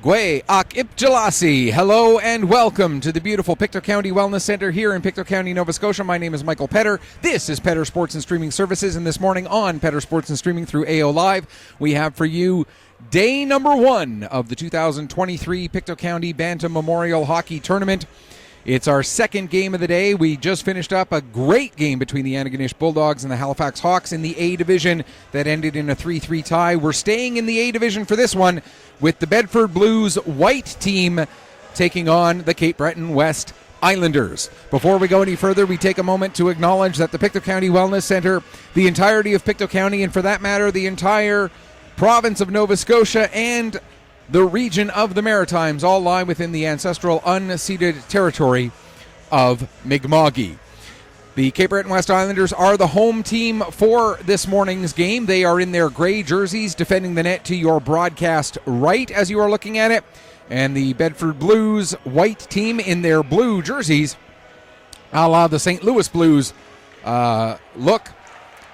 Gwe Ak Ipjalasi. Hello and welcome to the beautiful Pictou County Wellness Center here in Pictou County, Nova Scotia. My name is Michael Petter. This is Petter Sports and Streaming Services, and this morning on Petter Sports and Streaming through AO Live, we have for you day number 1 of the 2023 Pictou County Bantam Memorial Hockey Tournament. It's our second game of the day. We just finished up a great game between the Antigonish Bulldogs and the Halifax Hawks in the A Division that ended in a 3-3 tie. We're staying in the A Division for this one with the Bedford Blues white team taking on the Cape Breton West Islanders. Before we go any further, we take a moment to acknowledge that the Pictou County Wellness Center, the entirety of Pictou County, and for that matter, the entire province of Nova Scotia and the region of the Maritimes all lie within the ancestral unceded territory of Mi'kmaq. The Cape Breton West Islanders are the home team for this morning's game. They are in their gray jerseys defending the net to your broadcast right as you are looking at it. And the Bedford Blues white team in their blue jerseys, a la the St. Louis Blues look.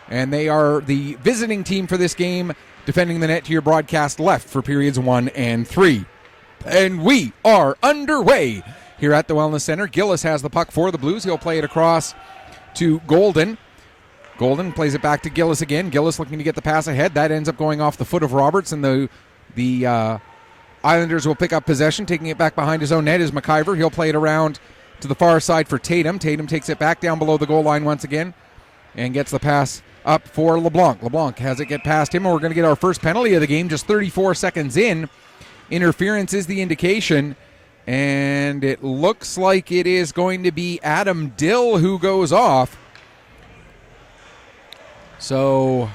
And they are the visiting team for this game, defending the net to your broadcast left for periods 1 and 3. And we are underway here at the Wellness Center. Gillis has the puck for the Blues. He'll play it across to Golden. Golden plays it back to Gillis again. Gillis looking to get the pass ahead. That ends up going off the foot of Roberts, and the Islanders will pick up possession. Taking it back behind his own net is McIver. He'll play it around to the far side for Tatum. Tatum takes it back down below the goal line once again and gets the pass up for LeBlanc. LeBlanc has it get past him, and we're going to get our first penalty of the game just 34 seconds in. Interference is the indication, and it looks like it is going to be Adam Dill who goes off. So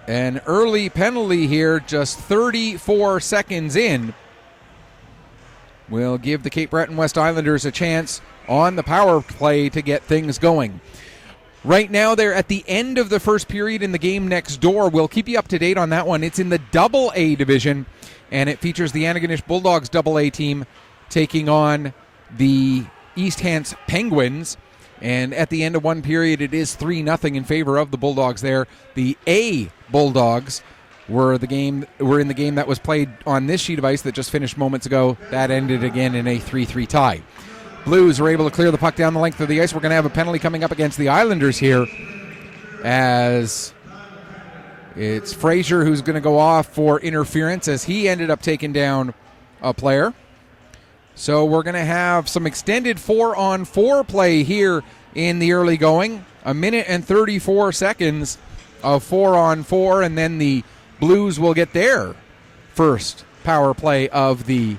an early penalty here, just 34 seconds in, will give the Cape Breton West Islanders a chance on the power play to get things going. Right now, they're at the end of the first period in the game next door. We'll keep you up to date on that one. It's in the Double A division, and it features the Antigonish Bulldogs Double A team taking on the East Hants Penguins. And at the end of one period, it is 3-0 in favor of the Bulldogs there. The A Bulldogs were in the game that was played on this sheet of ice that just finished moments ago. That ended again in a 3-3 tie. Blues are able to clear the puck down the length of the ice. We're going to have a penalty coming up against the Islanders here, as it's Frazier who's going to go off for interference, as he ended up taking down a player. So we're going to have some extended 4-on-4 play here in the early going. 1 minute and 34 seconds of 4-on-4, and then the Blues will get their first power play of the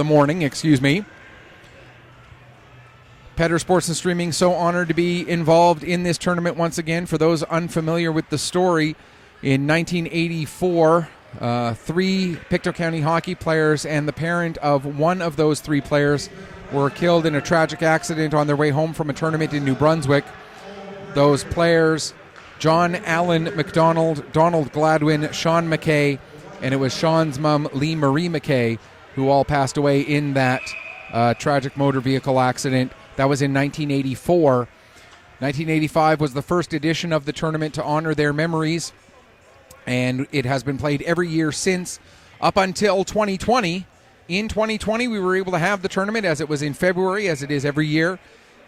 morning, Petter Sports and Streaming, so honored to be involved in this tournament once again. For those unfamiliar with the story, in 1984, 3 Pictou County hockey players and the parent of one of those 3 players were killed in a tragic accident on their way home from a tournament in New Brunswick. Those players, John Allen McDonald, Donald Gladwin, Sean McKay, and it was Sean's mom, Lee Marie McKay, who all passed away in that tragic motor vehicle accident. That was in 1984. 1985 was the first edition of the tournament to honor their memories, and it has been played every year since, up until 2020. In 2020, we were able to have the tournament as it was in February, as it is every year.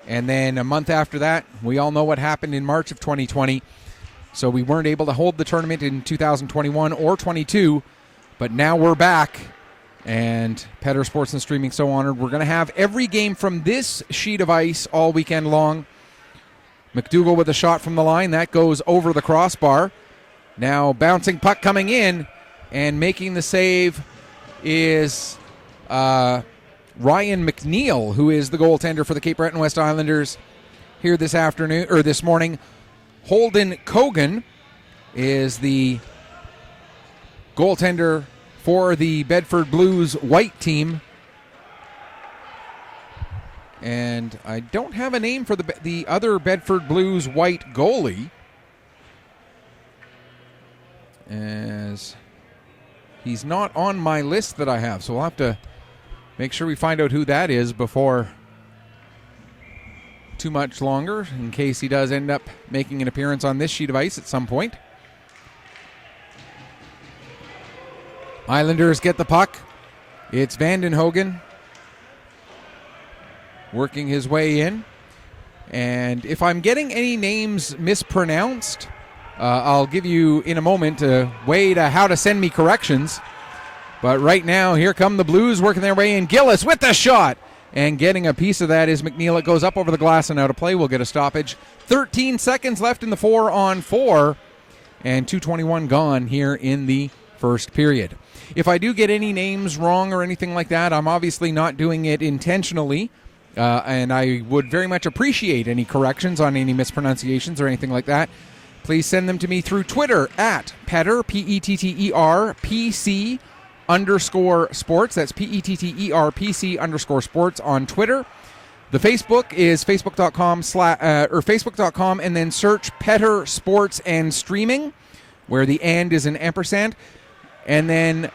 And then a month after that, we all know what happened in March of 2020. So we weren't able to hold the tournament in 2021 or 22, but now we're back. And Petter Sports and Streaming, so honored. We're going to have every game from this sheet of ice all weekend long. McDougall with a shot from the line. That goes over the crossbar. Now bouncing puck coming in, and making the save is Ryan McNeil, who is the goaltender for the Cape Breton West Islanders here this morning. Holden Cogan is the goaltender for the Bedford Blues white team. And I don't have a name for the other Bedford Blues white goalie, as he's not on my list that I have. So we'll have to make sure we find out who that is before too much longer, in case he does end up making an appearance on this sheet of ice at some point. Islanders get the puck. It's Vandenhogen working his way in. And if I'm getting any names mispronounced, I'll give you in a moment a way to how to send me corrections. But right now, here come the Blues working their way in. Gillis with the shot. And getting a piece of that is McNeil. It goes up over the glass and out of play. We'll get a stoppage. 13 seconds left in the 4-on-4. And 2:21 gone here in the first period. If I do get any names wrong or anything like that, I'm obviously not doing it intentionally. And I would very much appreciate any corrections on any mispronunciations or anything like that. Please send them to me through Twitter at Petter, P-E-T-T-E-R, P-C _sports. That's P-E-T-T-E-R, P-C _sports on Twitter. The Facebook is facebook.com and then search Petter Sports and Streaming, where the and is an ampersand. And then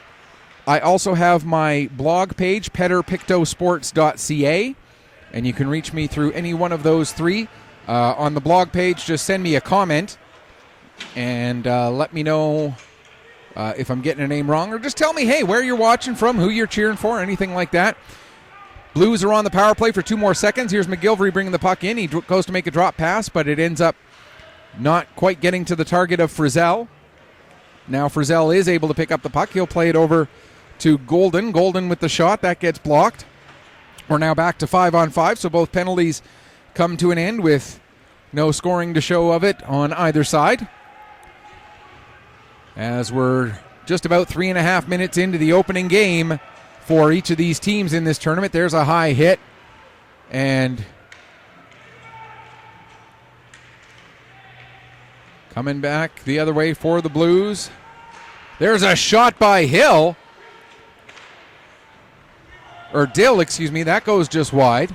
I also have my blog page, petterpictousports.ca. And you can reach me through any one of those three. On the blog page, just send me a comment and let me know if I'm getting a name wrong, or just tell me, hey, where you're watching from, who you're cheering for, anything like that. Blues are on the power play for 2 more seconds. Here's McGilvery bringing the puck in. He goes to make a drop pass, but it ends up not quite getting to the target of Frizzell. Now Frizzell is able to pick up the puck. He'll play it over to Golden. Golden with the shot. That gets blocked. We're now back to 5-on-5, so both penalties come to an end with no scoring to show of it on either side. As we're just about 3.5 minutes into the opening game for each of these teams in this tournament. There's a high hit. And coming back the other way for the Blues. There's a shot by Hill. Or Dill, excuse me. That goes just wide.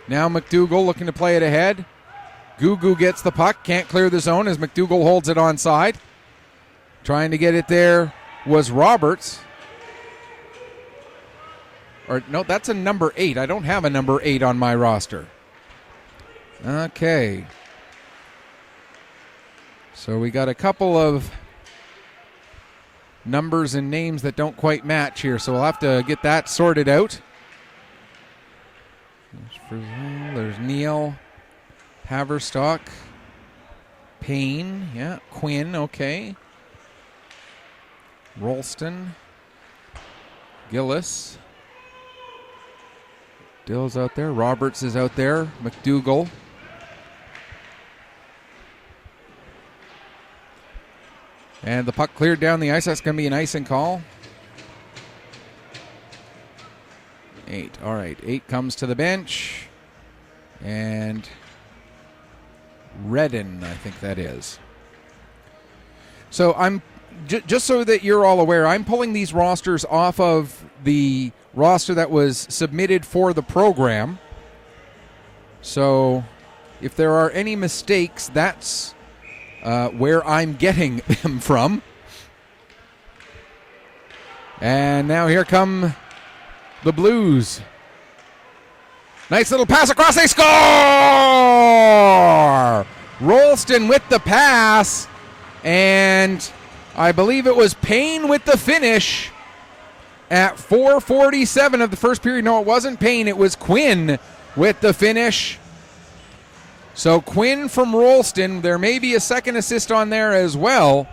Now McDougall looking to play it ahead. Gugu gets the puck. Can't clear the zone as McDougall holds it onside. Trying to get it there was Roberts. Or no, that's a number 8. I don't have a number 8 on my roster. Okay. So we got a couple of numbers and names that don't quite match here, so we'll have to get that sorted out. There's Neal, Haverstock, Payne, yeah, Quinn, okay. Rolston, Gillis, Dill's out there, Roberts is out there, McDougall. And the puck cleared down the ice. That's going to be an icing call. 8. All right. 8 comes to the bench. And Redden, I think that is. So I'm just so that you're all aware, I'm pulling these rosters off of the roster that was submitted for the program. So if there are any mistakes, that's where I'm getting them from. And now here come the Blues. Nice little pass across. They score! Rolston with the pass. And I believe it was Payne with the finish at 4:47 of the first period. No, it wasn't Payne. It was Quinn with the finish. So Quinn from Rolston, there may be a second assist on there as well.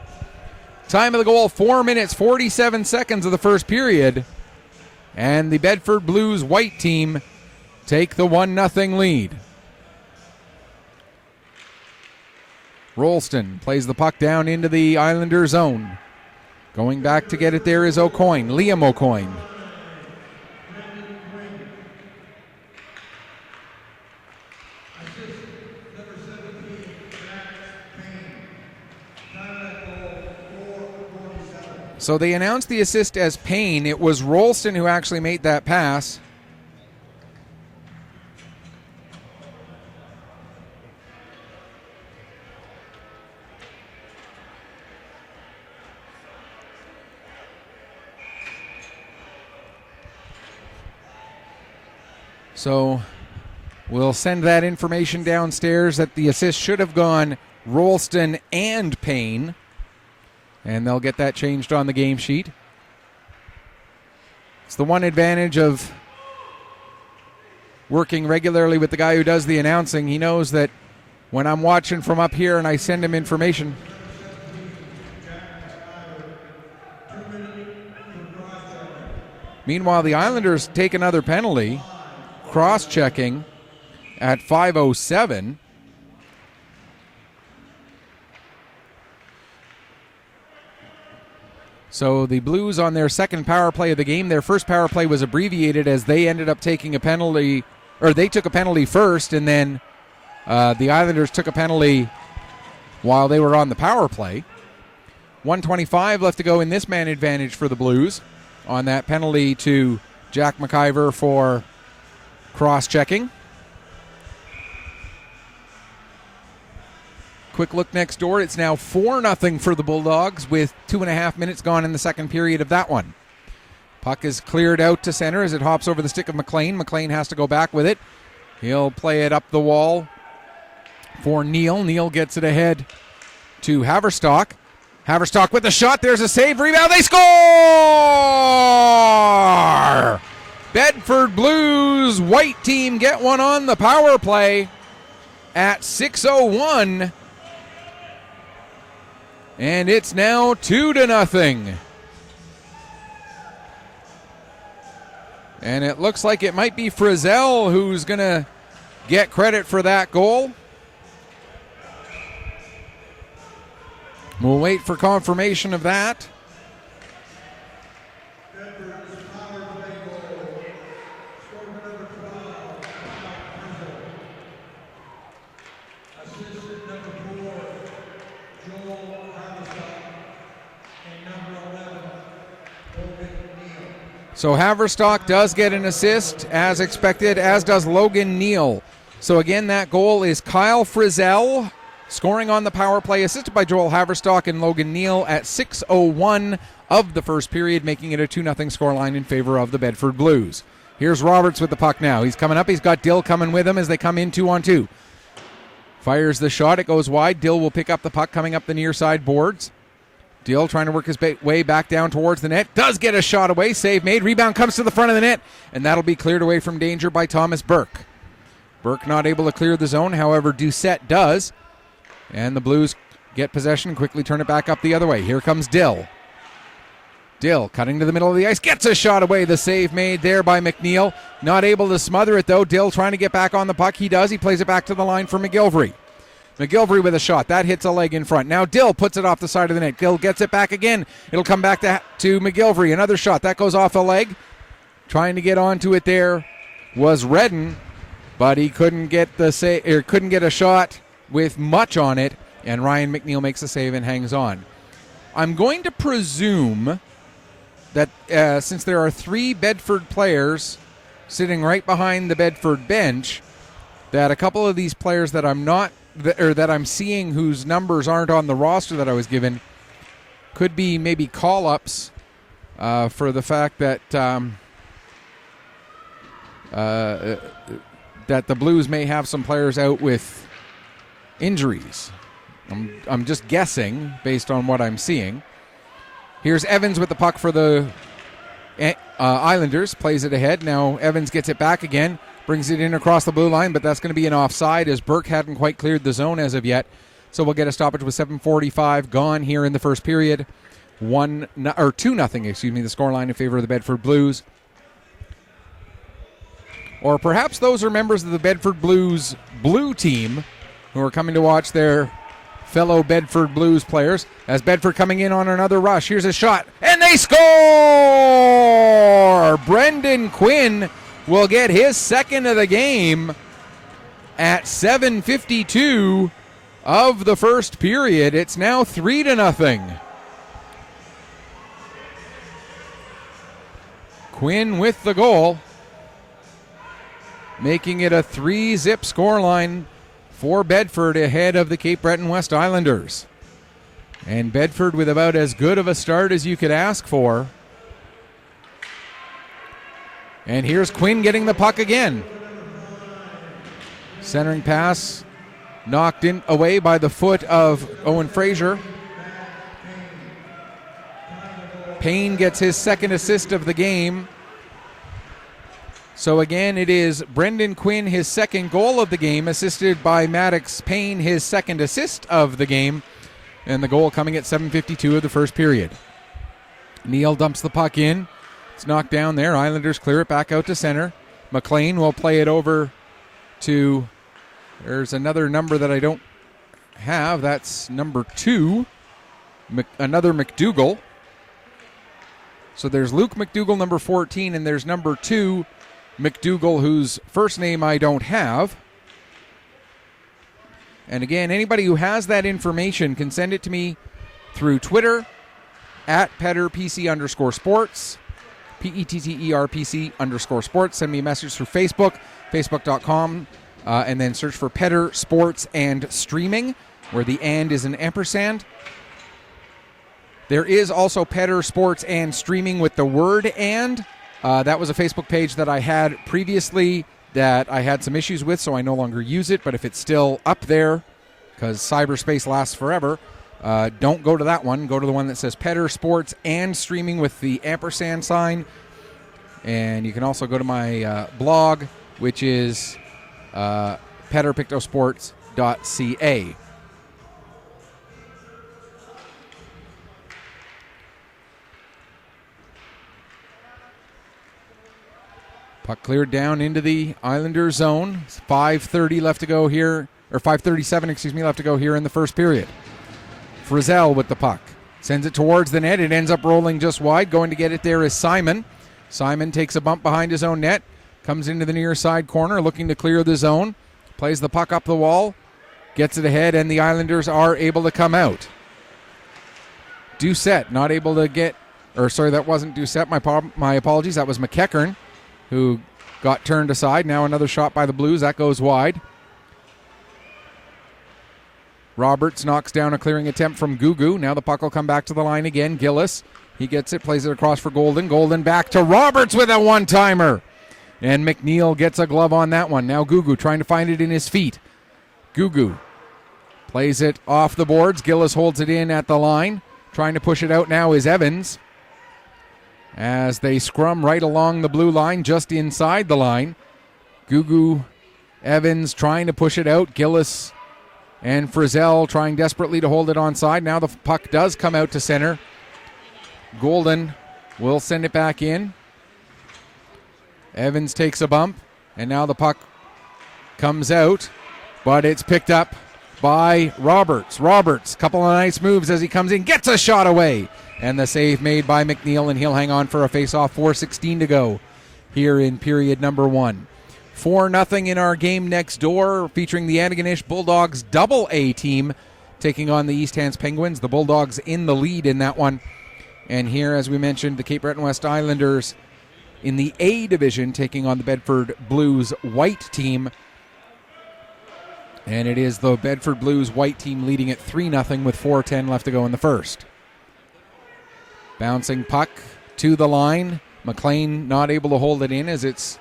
Time of the goal, 4 minutes, 47 seconds of the first period. And the Bedford Blues white team take the 1-0 lead. Rolston plays the puck down into the Islander zone. Going back to get it there is O'Coin, Liam O'Coin. So they announced the assist as Payne. It was Rolston who actually made that pass. So we'll send that information downstairs that the assist should have gone Rolston and Payne. And they'll get that changed on the game sheet. It's the one advantage of working regularly with the guy who does the announcing. He knows that when I'm watching from up here and I send him information, meanwhile, the Islanders take another penalty, cross-checking at 5:07. So the Blues on their second power play of the game, their first power play was abbreviated as they ended up taking a penalty, or they took a penalty first, and then the Islanders took a penalty while they were on the power play. 1:25 left to go in this man advantage for the Blues on that penalty to Jack McIver for cross-checking. Quick look next door. It's now 4-0 for the Bulldogs with 2.5 minutes gone in the second period of that one. Puck is cleared out to center as it hops over the stick of McLean. McLean has to go back with it. He'll play it up the wall for Neal. Neal gets it ahead to Haverstock. Haverstock with the shot. There's a save. Rebound. They score! Bedford Blues white team get one on the power play at 6:01. And it's now 2-0. And it looks like it might be Frizzell who's going to get credit for that goal. We'll wait for confirmation of that. So Haverstock does get an assist as expected, as does Logan Neal. So again, that goal is Kyle Frizzell scoring on the power play, assisted by Joel Haverstock and Logan Neal at 6:01 of the first period, making it a 2-0 scoreline in favor of the Bedford Blues. Here's Roberts with the puck now. He's coming up. He's got Dill coming with him as they come in 2-on-2. Fires the shot. It goes wide. Dill will pick up the puck coming up the near side boards. Dill trying to work his way back down towards the net. Does get a shot away. Save made. Rebound comes to the front of the net, and that'll be cleared away from danger by Thomas Burke. Burke not able to clear the zone. However, Doucette does. And the Blues get possession, quickly turn it back up the other way. Here comes Dill. Dill cutting to the middle of the ice. Gets a shot away. The save made there by McNeil. Not able to smother it, though. Dill trying to get back on the puck. He does. He plays it back to the line for McGilvery. McGilvery with a shot. That hits a leg in front. Now Dill puts it off the side of the net. Dill gets it back again. It'll come back to McGilvery. Another shot. That goes off a leg. Trying to get onto it there was Redden, but he couldn't get couldn't get a shot with much on it, and Ryan McNeil makes a save and hangs on. I'm going to presume that since there are 3 Bedford players sitting right behind the Bedford bench, that a couple of these players that that I'm seeing whose numbers aren't on the roster that I was given could be maybe call-ups for the fact that that the Blues may have some players out with injuries. I'm just guessing based on what I'm seeing. Here's Evans with the puck for the Islanders. Plays it ahead. Now Evans gets it back again. Brings it in across the blue line, but that's going to be an offside as Burke hadn't quite cleared the zone as of yet. So we'll get a stoppage with 7:45 gone here in the first period. 2-0, the scoreline in favor of the Bedford Blues. Or perhaps those are members of the Bedford Blues blue team who are coming to watch their fellow Bedford Blues players. As Bedford coming in on another rush. Here's a shot, and they score! Brendan Quinn will get his second of the game at 7:52 of the first period. It's now 3-0. Quinn with the goal, making it a 3-zip scoreline for Bedford ahead of the Cape Breton West Islanders. And Bedford with about as good of a start as you could ask for. And here's Quinn getting the puck again. Centering pass knocked away by the foot of Owen Fraser. Payne gets his second assist of the game So again, it is Brendan Quinn, his second goal of the game, assisted by Maddox Payne, his second assist of the game, and the goal coming at 7:52 of the first period. Neal dumps the puck in. It's knocked down there. Islanders clear it back out to center. McLean will play it over to, there's another number that I don't have. That's number 2, another McDougall. So there's Luke McDougall, number 14, and there's number 2, McDougall, whose first name I don't have. And again, anybody who has that information can send it to me through Twitter at PetterPC_sports, PETTERPC_sports. Send me a message through Facebook, facebook.com, and then search for Petter Sports and Streaming, where the and is an ampersand. There is also Petter Sports and Streaming with the word and. That was a Facebook page that I had previously that I had some issues with, so I no longer use it. But if it's still up there, because cyberspace lasts forever, don't go to that one. Go to the one that says Petter Sports and Streaming with the ampersand sign. And you can also go to my blog, which is petterpictosports.ca. Puck cleared down into the Islanders zone. 5:30 left to go here, or 5:37, left to go here in the first period. Frizzell with the puck. Sends it towards the net. It ends up rolling just wide. Going to get it there is Simon. Simon takes a bump behind his own net. Comes into the near side corner, looking to clear the zone. Plays the puck up the wall. Gets it ahead, and the Islanders are able to come out. Doucette not able to get, or sorry, that wasn't Doucette. My apologies. That was McEachern, who got turned aside. Now another shot by the Blues. That goes wide. Roberts knocks down a clearing attempt from Gugu. Now the puck will come back to the line again. Gillis, he gets it, plays it across for Golden. Golden back to Roberts with a one-timer. And McNeil gets a glove on that one. Now Gugu trying to find it in his feet. Gugu plays it off the boards. Gillis holds it in at the line. Trying to push it out now is Evans, as they scrum right along the blue line, just inside the line. Gugu, Evans trying to push it out. Gillis and Frizzell trying desperately to hold it onside. Now the puck does come out to center. Golden will send it back in. Evans takes a bump, and now the puck comes out, but it's picked up by Roberts. Roberts, couple of nice moves as he comes in, gets a shot away. And the save made by McNeil, and he'll hang on for a face-off. 4:16 to go here in period number 1. 4-0 in our game next door, featuring the Antigonish Bulldogs AA team taking on the East Hants Penguins. The Bulldogs in the lead in that one. And here, as we mentioned, the Cape Breton West Islanders in the A division taking on the Bedford Blues white team. And it is the Bedford Blues white team leading at 3-0 with 4:10 left to go in the first. Bouncing puck to the line. McLean not able to hold it in as it's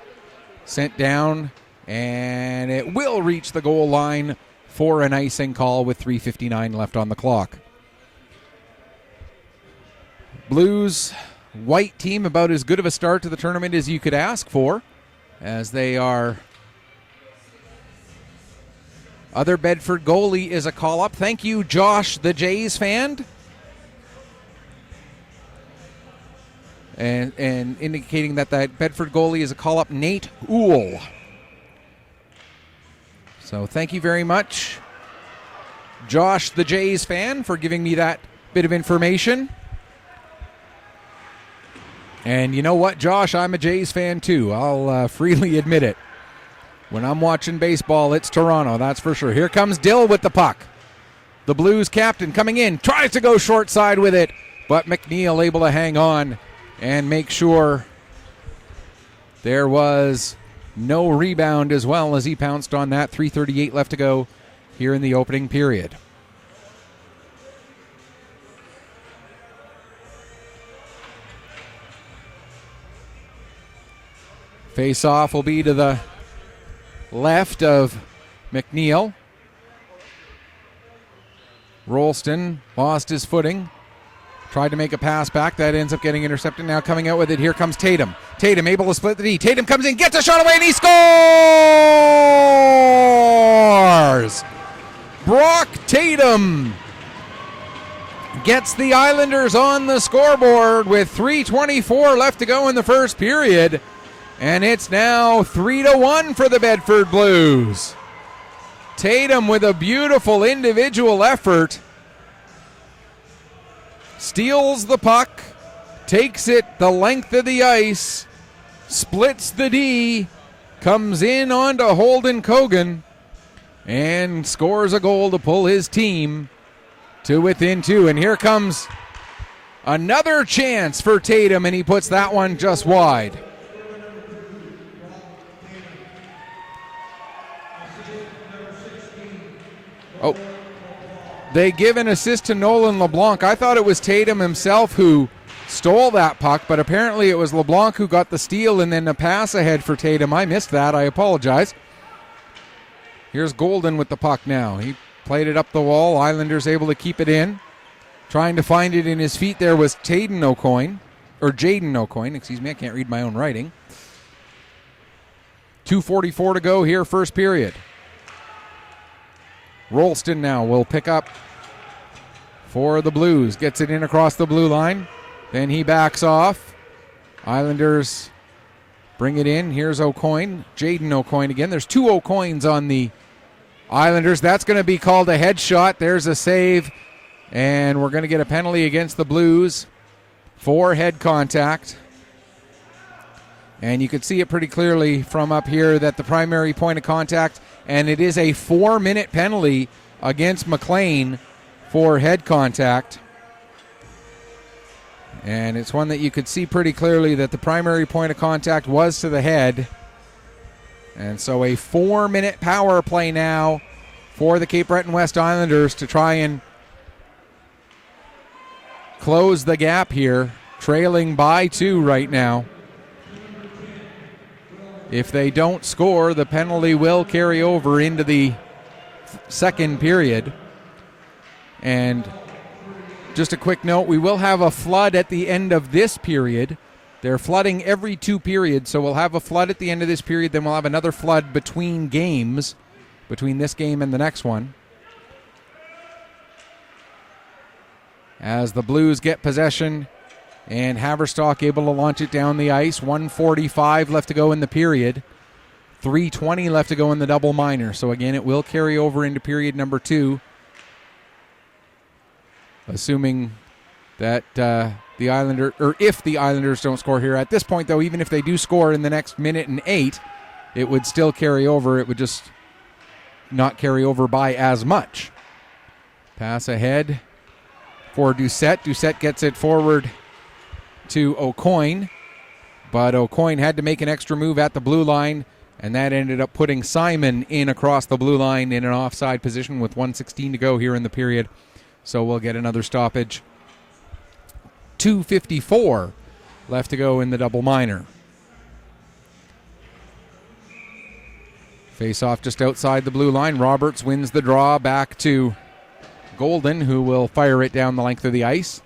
sent down, and it will reach the goal line for an icing call with 3:59 left on the clock. Blues white team about as good of a start to the tournament as you could ask for, as they are. Other Bedford goalie is a call-up. Thank you, Josh, the Jays fan. And indicating that Bedford goalie is a call-up, Nate Ool. So thank you very much, Josh, the Jays fan, for giving me that bit of information. And you know what, Josh? I'm a Jays fan too. I'll freely admit it. When I'm watching baseball, it's Toronto, that's for sure. Here comes Dill with the puck. The Blues captain coming in, tries to go short side with it, but McNeil able to hang on and make sure there was no rebound, as well as he pounced on that. 3:38 left to go here in the opening period. Face-off will be to the left of McNeil. Rolston lost his footing. Tried to make a pass back. That ends up getting intercepted. Now coming out with it. Here comes Tatum. Tatum able to split the D. Tatum comes in, gets a shot away, and he scores! Brock Tatum gets the Islanders on the scoreboard with 3:24 left to go in the first period. And it's now 3-1 for the Bedford Blues. Tatum with a beautiful individual effort. Steals the puck, takes it the length of the ice, splits the D, comes in onto Holden Cogan, and scores a goal to pull his team to within 2. And here comes another chance for Tatum, and he puts that one just wide. Oh. They give an assist to Nolan LeBlanc. I thought it was Tatum himself who stole that puck, but apparently it was LeBlanc who got the steal and then a pass ahead for Tatum. I missed that. I apologize. Here's Golden with the puck now. He played it up the wall. Islanders able to keep it in. Trying to find it in his feet there was Jaden O'Coin. Excuse me. I can't read my own writing. 2:44 to go here, first period. Rolston now will pick up for the Blues. Gets it in across the blue line. Then he backs off. Islanders bring it in. Here's O'Coin. Jaden O'Coin again. There's 2 O'Coins on the Islanders. That's going to be called a headshot. There's a save. And we're going to get a penalty against the Blues for head contact. And you can see it pretty clearly from up here that the primary point of contact, and it is a 4-minute penalty against McLean for head contact. And it's one that you could see pretty clearly that the primary point of contact was to the head. And so a 4-minute power play now for the Cape Breton West Islanders to try and close the gap here, trailing by 2 right now. If they don't score, the penalty will carry over into the second period. And just a quick note, we will have a flood at the end of this period. They're flooding every 2 periods, so we'll have a flood at the end of this period, then we'll have another flood between games, between this game and the next one. As the Blues get possession, and Haverstock able to launch it down the ice. 1:45 left to go in the period. 3:20 left to go in the double minor. So again, it will carry over into period number 2. Assuming that if the Islanders don't score here. At this point, though, even if they do score in the next minute and 8, it would still carry over. It would just not carry over by as much. Pass ahead for Doucette. Doucette gets it forward to O'Coin, but O'Coin had to make an extra move at the blue line, and that ended up putting Simon in across the blue line in an offside position with 1:16 to go here in the period. So we'll get another stoppage. 2:54 left to go in the double minor. Face off just outside the blue line. Roberts wins the draw back to Golden, who will fire it down the length of the ice.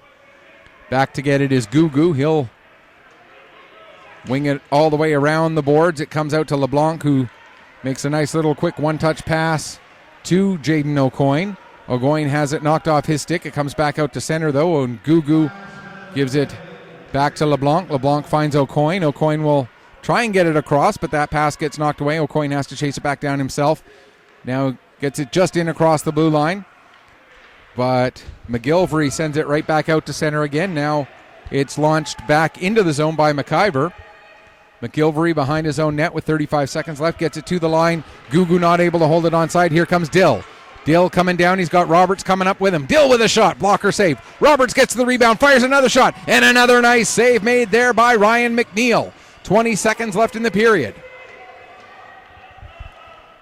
Back to get it is Gugu. He'll wing it all the way around the boards. It comes out to LeBlanc, who makes a nice little quick one-touch pass to Jaden O'Coin. O'Coin has it knocked off his stick. It comes back out to center, though, and Gugu gives it back to LeBlanc. LeBlanc finds O'Coin. O'Coin will try and get it across, but that pass gets knocked away. O'Coin has to chase it back down himself. Now gets it just in across the blue line. But McGilvery sends it right back out to center again. Now it's launched back into the zone by McIver. McGilvery behind his own net with 35 seconds left. Gets it to the line. Gugu not able to hold it onside. Here comes Dill. Dill coming down. He's got Roberts coming up with him. Dill with a shot. Blocker save. Roberts gets the rebound. Fires another shot. And another nice save made there by Ryan McNeil. 20 seconds left in the period.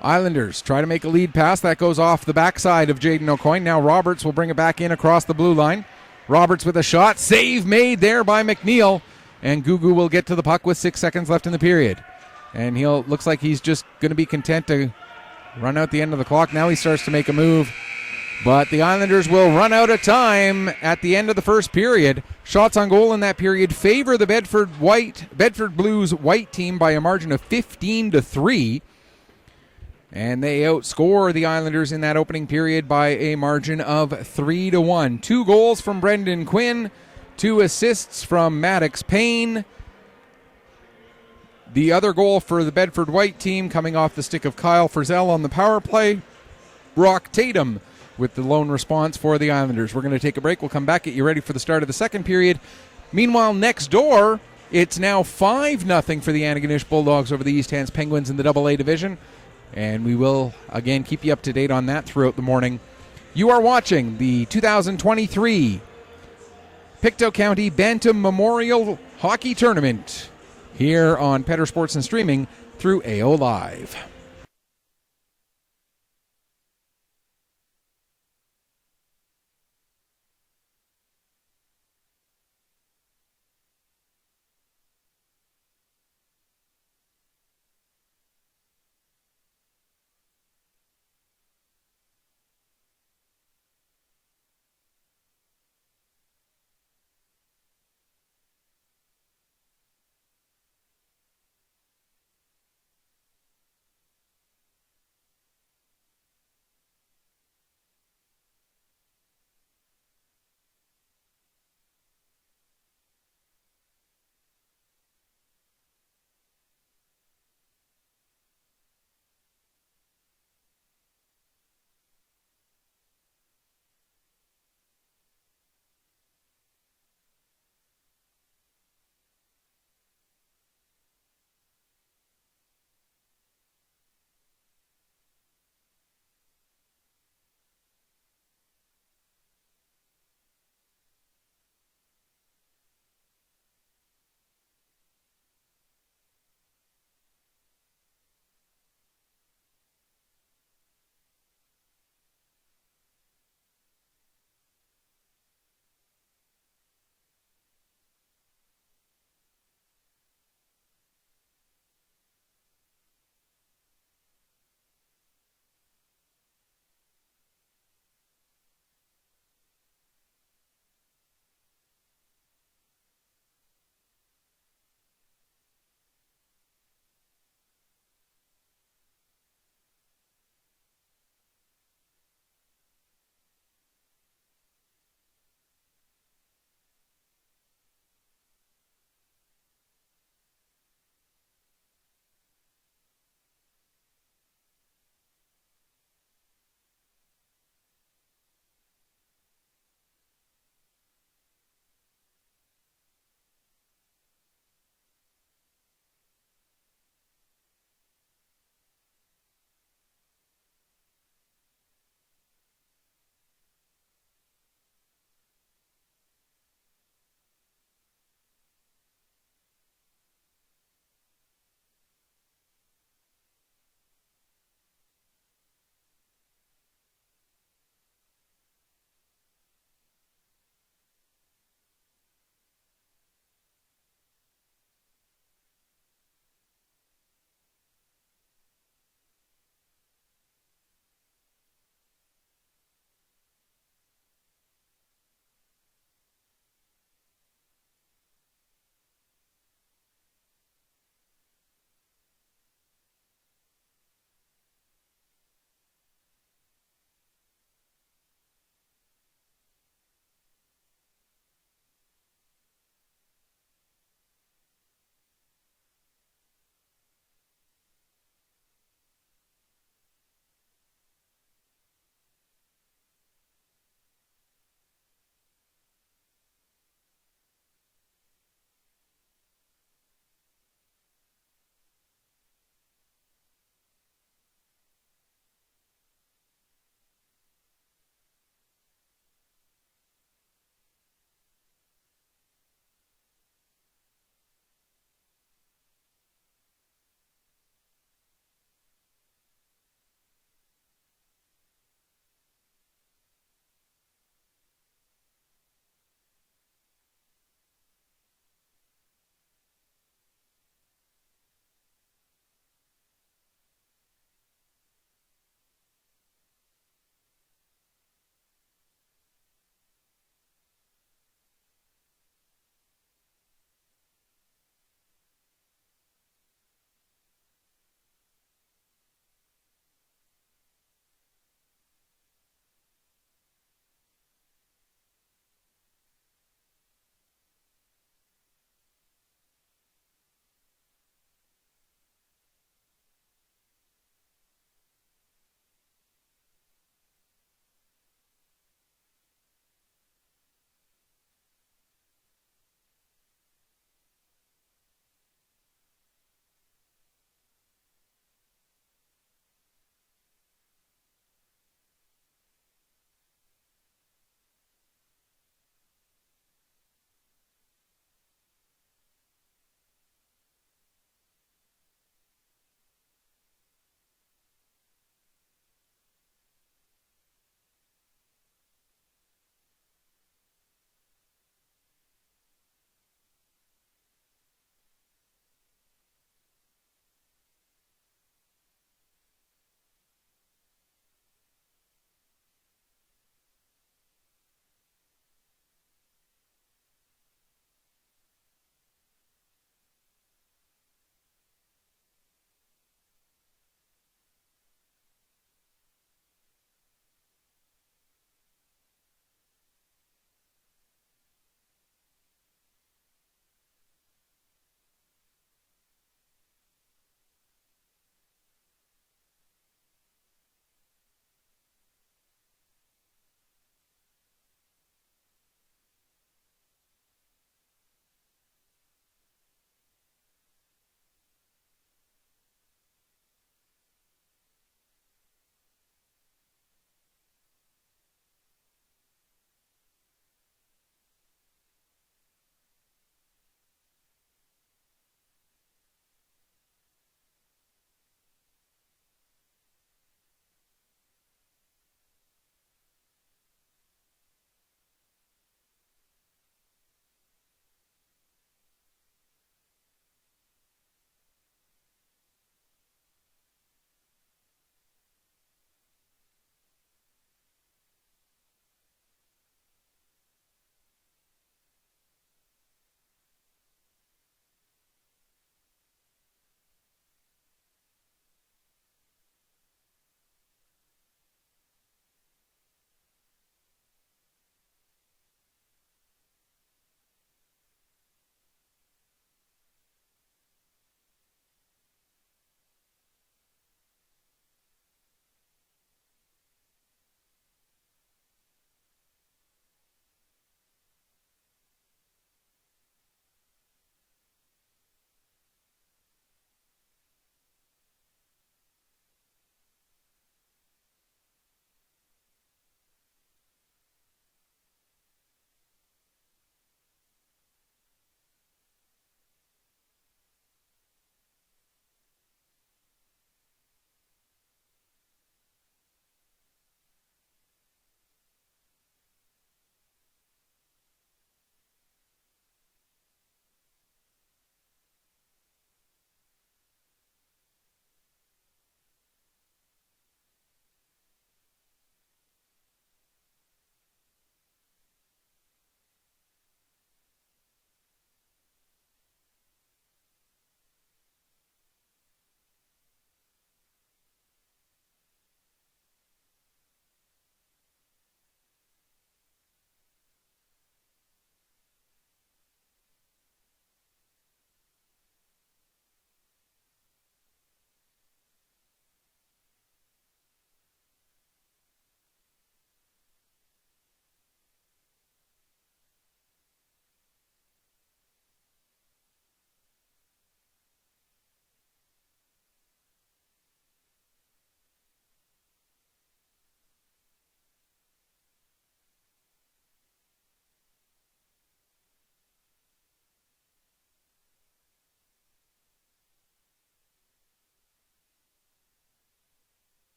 Islanders try to make a lead pass. That goes off the backside of Jaden O'Coin. Now Roberts will bring it back in across the blue line. Roberts with a shot. Save made there by McNeil. And Gugu will get to the puck with 6 seconds left in the period. And looks like he's just going to be content to run out the end of the clock. Now he starts to make a move But the Islanders will run out of time at the end of the first period. Shots on goal in that period favor the Bedford Blues white team by a margin of 15-3. And they outscore the Islanders in that opening period by a margin of 3-1. 2 goals from Brendan Quinn, 2 assists from Maddox Payne. The other goal for the Bedford White team coming off the stick of Kyle Frizzell on the power play. Brock Tatum with the lone response for the Islanders. We're going to take a break. We'll come back, get you ready for the start of the second period. Meanwhile, next door, it's now 5-0 for the Antigonish Bulldogs over the East Hants Penguins in the AA division. And we will, again, keep you up to date on that throughout the morning. You are watching the 2023 Pictou County Bantam Memorial Hockey Tournament here on Petter Sports and Streaming through AO Live.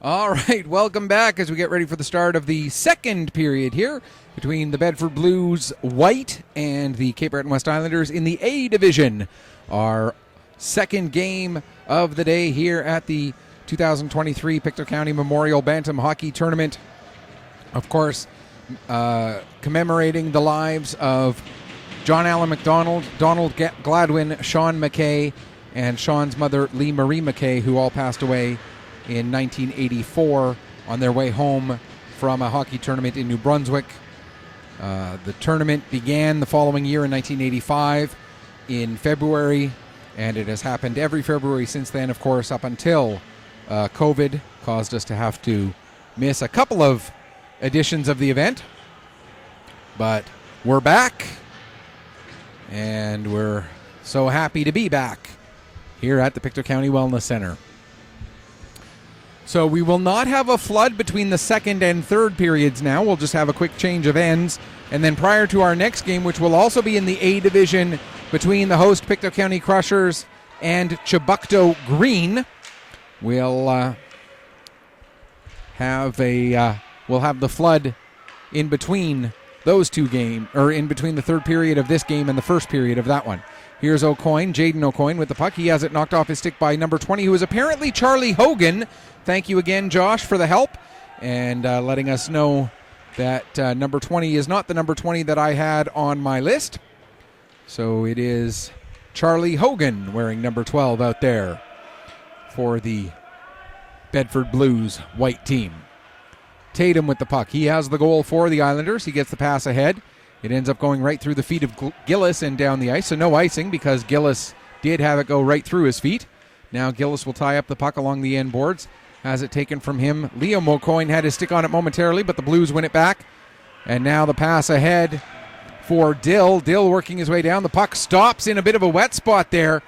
All right, welcome back as we get ready for the start of the second period here between the Bedford Blues White and the Cape Breton West Islanders in the A Division. Our second game of the day here at the 2023 Pictou County Memorial Bantam Hockey Tournament. Of course, commemorating the lives of John Allen McDonald, Donald Gladwin, Sean McKay, and Sean's mother, Lee Marie McKay, who all passed away in 1984 on their way home from a hockey tournament in New Brunswick. The tournament began the following year in 1985 in February, and it has happened every February since then, of course, up until COVID caused us to have to miss a couple of editions of the event. But we're back, and we're so happy to be back here at the Pictou County Wellness Center. So we will not have a flood between the second and third periods now. We'll just have a quick change of ends. And then prior to our next game, which will also be in the A Division between the host Pictou County Crushers and Chiboucto Green, we'll have the flood in between those two games, or in between the third period of this game and the first period of that one. Here's O'Coin, Jaden O'Coin with the puck. He has it knocked off his stick by number 20, who is apparently Charlie Hogan. Thank you again, Josh, for the help and letting us know that number 20 is not the number 20 that I had on my list. So it is Charlie Hogan wearing number 12 out there for the Bedford Blues white team. Tatum with the puck. He has the goal for the Islanders. He gets the pass ahead. It ends up going right through the feet of Gillis and down the ice. So no icing because Gillis did have it go right through his feet. Now Gillis will tie up the puck along the end boards. Has it taken from him. Liam O'Coin had his stick on it momentarily, but the Blues win it back. And now the pass ahead for Dill. Dill working his way down. The puck stops in a bit of a wet spot there,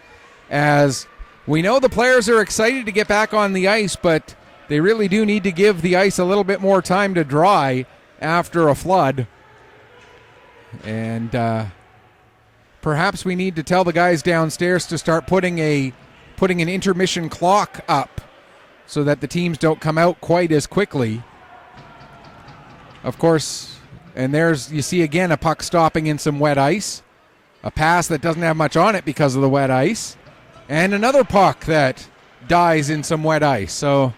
as we know the players are excited to get back on the ice, but they really do need to give the ice a little bit more time to dry after a flood. And perhaps we need to tell the guys downstairs to start putting an intermission clock up so that the teams don't come out quite as quickly. Of course, and there's, you see again, a puck stopping in some wet ice. A pass that doesn't have much on it because of the wet ice. And another puck that dies in some wet ice. So,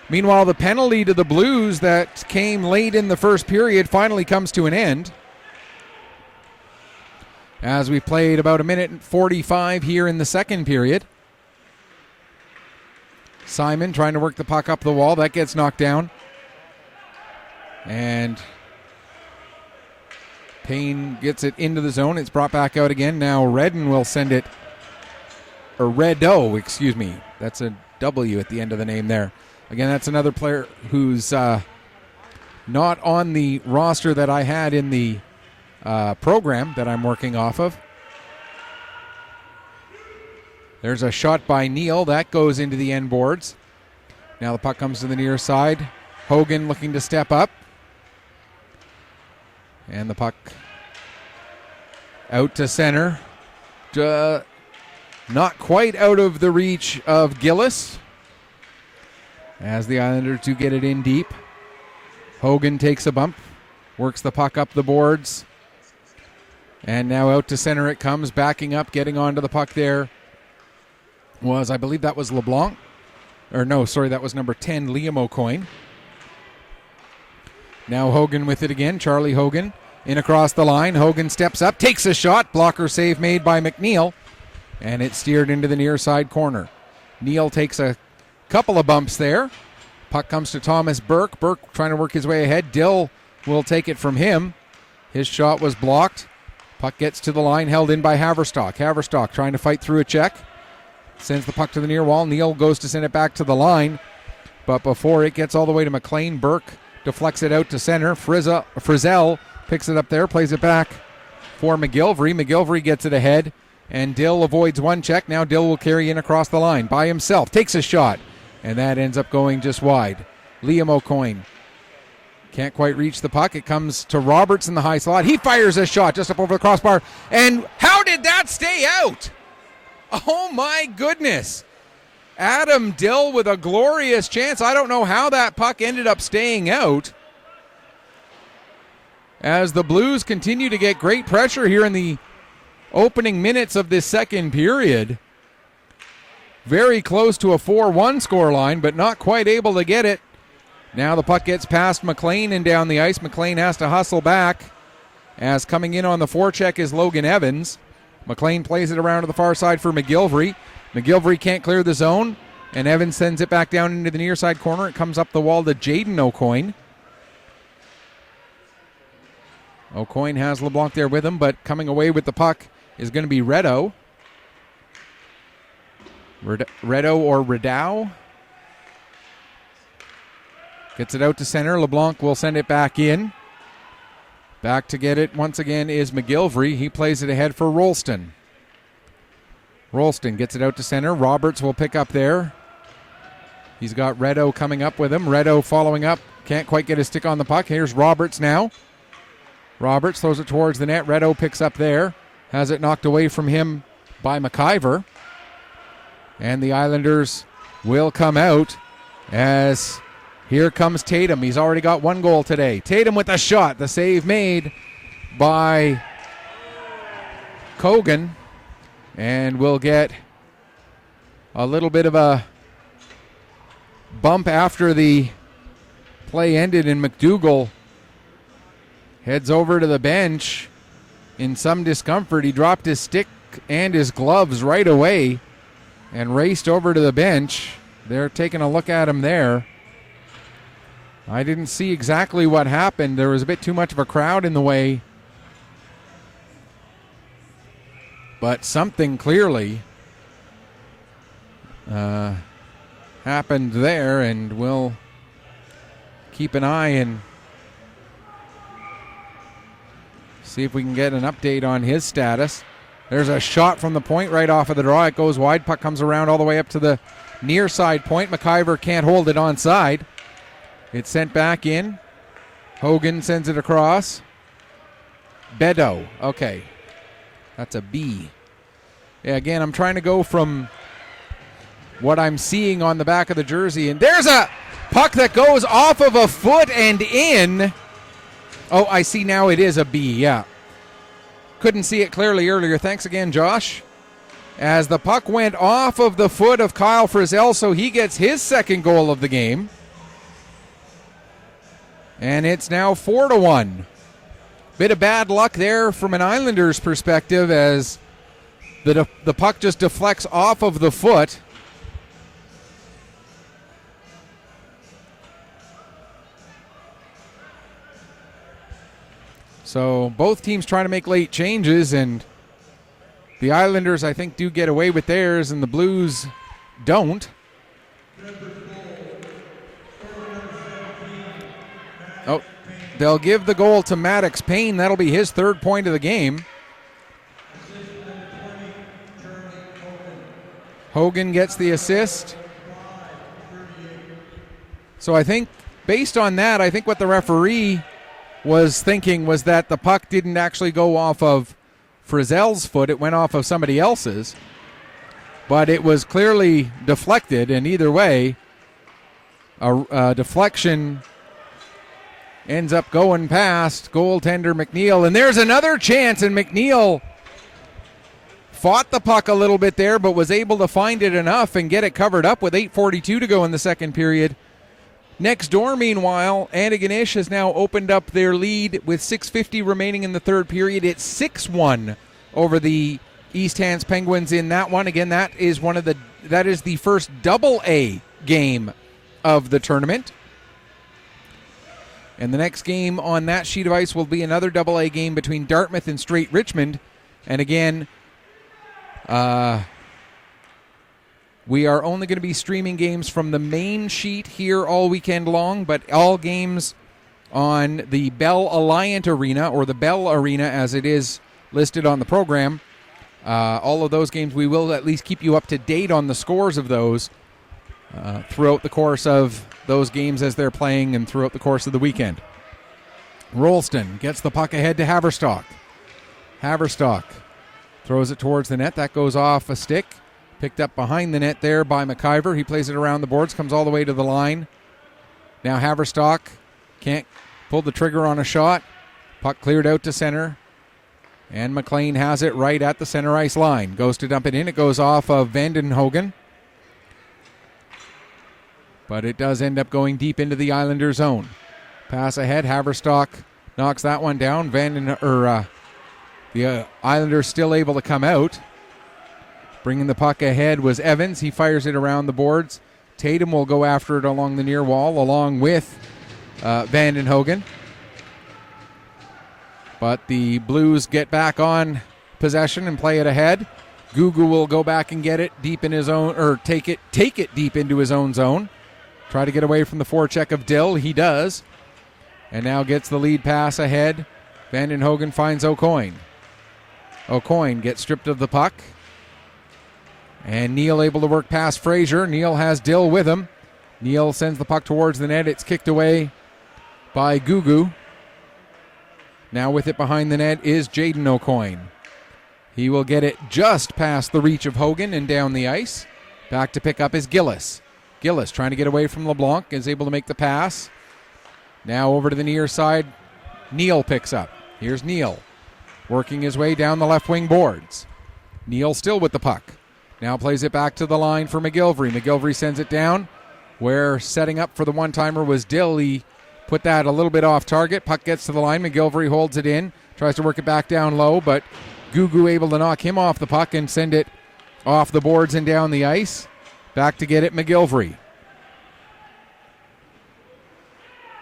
meanwhile, the penalty to the Blues that came late in the first period finally comes to an end, as we played about a minute and 45 here in the second period. Simon trying to work the puck up the wall. That gets knocked down. And Payne gets it into the zone. It's brought back out again. Now Redden will send it, or Reddo, excuse me. That's a W at the end of the name there. Again, that's another player who's not on the roster that I had in the program that I'm working off of. There's a shot by Neal. That goes into the end boards. Now the puck comes to the near side. Hogan looking to step up. And the puck out to center. Not quite out of the reach of Gillis, as the Islanders do get it in deep. Hogan takes a bump, works the puck up the boards, and now out to center it comes, backing up, getting onto the puck there I believe that was LeBlanc. Or no, sorry, that was number 10, Liam O'Coin. Now Hogan with it again, Charlie Hogan in across the line. Hogan steps up, takes a shot, blocker save made by McNeil, and it's steered into the near side corner. Neal takes a couple of bumps there. Puck comes to Thomas Burke. Burke trying to work his way ahead. Dill will take it from him. His shot was blocked. Puck gets to the line, held in by Haverstock. Haverstock trying to fight through a check. Sends the puck to the near wall. Neal goes to send it back to the line. But before it gets all the way to McLean, Burke deflects it out to center. Frizzell picks it up there, plays it back for McGilvery. McGilvery gets it ahead, and Dill avoids one check. Now Dill will carry in across the line by himself. Takes a shot, and that ends up going just wide. Liam O'Coin can't quite reach the puck. It comes to Roberts in the high slot. He fires a shot just up over the crossbar. And how did that stay out? Oh, my goodness. Adam Dill with a glorious chance. I don't know how that puck ended up staying out, as the Blues continue to get great pressure here in the opening minutes of this second period. Very close to a 4-1 scoreline, but not quite able to get it. Now the puck gets past McLean and down the ice. McLean has to hustle back, as coming in on the forecheck is Logan Evans. McLean plays it around to the far side for McGillivray. McGillivray can't clear the zone, and Evans sends it back down into the near side corner. It comes up the wall to Jaden O'Coin. O'Coin has LeBlanc there with him, but coming away with the puck is going to be Redo. Redo or Redow. Gets it out to center. LeBlanc will send it back in. Back to get it once again is McGillivray. He plays it ahead for Rolston. Rolston gets it out to center. Roberts will pick up there. He's got Redo coming up with him. Redo following up. Can't quite get his stick on the puck. Here's Roberts now. Roberts throws it towards the net. Redo picks up there. Has it knocked away from him by McIver. And the Islanders will come out as here comes Tatum. He's already got one goal today. Tatum with a shot. The save made by Kogan. And we'll get a little bit of a bump after the play ended, and McDougall heads over to the bench in some discomfort. He dropped his stick and his gloves right away and raced over to the bench. They're taking a look at him there. I didn't see exactly what happened. There was a bit too much of a crowd in the way. But something clearly happened there, and we'll keep an eye and see if we can get an update on his status. There's a shot from the point right off of the draw. It goes wide. Puck comes around all the way up to the near side point. McIver can't hold it onside. It's sent back in. Hogan sends it across. Bedo. Okay. That's a B. Yeah, again, I'm trying to go from what I'm seeing on the back of the jersey. And there's a puck that goes off of a foot and in. Oh, I see now it is a B, yeah. Couldn't see it clearly earlier. Thanks again, Josh. As the puck went off of the foot of Kyle Frizzell, so he gets his second goal of the game. And it's now 4-1. Bit of bad luck there from an Islanders perspective, as the puck just deflects off of the foot. So both teams trying to make late changes, and the Islanders, I think, do get away with theirs, and the Blues don't. Oh, they'll give the goal to Maddox Payne. That'll be his third point of the game. Hogan gets the assist. So I think, based on that, I think what the referee was thinking was that the puck didn't actually go off of Frizzell's foot. It went off of somebody else's. But it was clearly deflected, and either way, a deflection ends up going past goaltender McNeil. And there's another chance, and McNeil fought the puck a little bit there, but was able to find it enough and get it covered up with 8:42 to go in the second period. Next door, meanwhile, Antigonish has now opened up their lead with 6:50 remaining in the third period. It's 6-1 over the East Hants Penguins in that one. Again, that is the first double-A game of the tournament. And the next game on that sheet of ice will be another double-A game between Dartmouth and Straight Richmond. And again, we are only going to be streaming games from the main sheet here all weekend long, but all games on the Bell Alliant Arena, or the Bell Arena as it is listed on the program, all of those games, we will at least keep you up to date on the scores of those throughout the course of those games as they're playing and throughout the course of the weekend. Rolston gets the puck ahead to Haverstock. Haverstock throws it towards the net. That goes off a stick. Picked up behind the net there by McIver. He plays it around the boards, comes all the way to the line. Now Haverstock can't pull the trigger on a shot. Puck cleared out to center. And McLean has it right at the center ice line. Goes to dump it in. It goes off of Vandenhogen. But it does end up going deep into the Islander zone. Pass ahead. Haverstock knocks that one down. The Islanders still able to come out. Bringing the puck ahead was Evans. He fires it around the boards. Tatum will go after it along the near wall along with Vandenhogen. But the Blues get back on possession and play it ahead. Gugu will go back and get it deep in his own, or take it deep into his own zone. Try to get away from the forecheck of Dill. He does. And now gets the lead pass ahead. Vandenhogen finds O'Coin. O'Coin gets stripped of the puck. And Neal able to work past Fraser. Neal has Dill with him. Neal sends the puck towards the net. It's kicked away by Gugu. Now with it behind the net is Jaden O'Coin. He will get it just past the reach of Hogan and down the ice. Back to pick up is Gillis. Gillis trying to get away from LeBlanc, is able to make the pass. Now over to the near side. Neal picks up. Here's Neal working his way down the left wing boards. Neal still with the puck. Now plays it back to the line for McGillivray. McGillivray sends it down. Where setting up for the one-timer was Dill. He put that a little bit off target. Puck gets to the line. McGillivray holds it in. Tries to work it back down low, but Gugu able to knock him off the puck and send it off the boards and down the ice. Back to get it, McGillivray.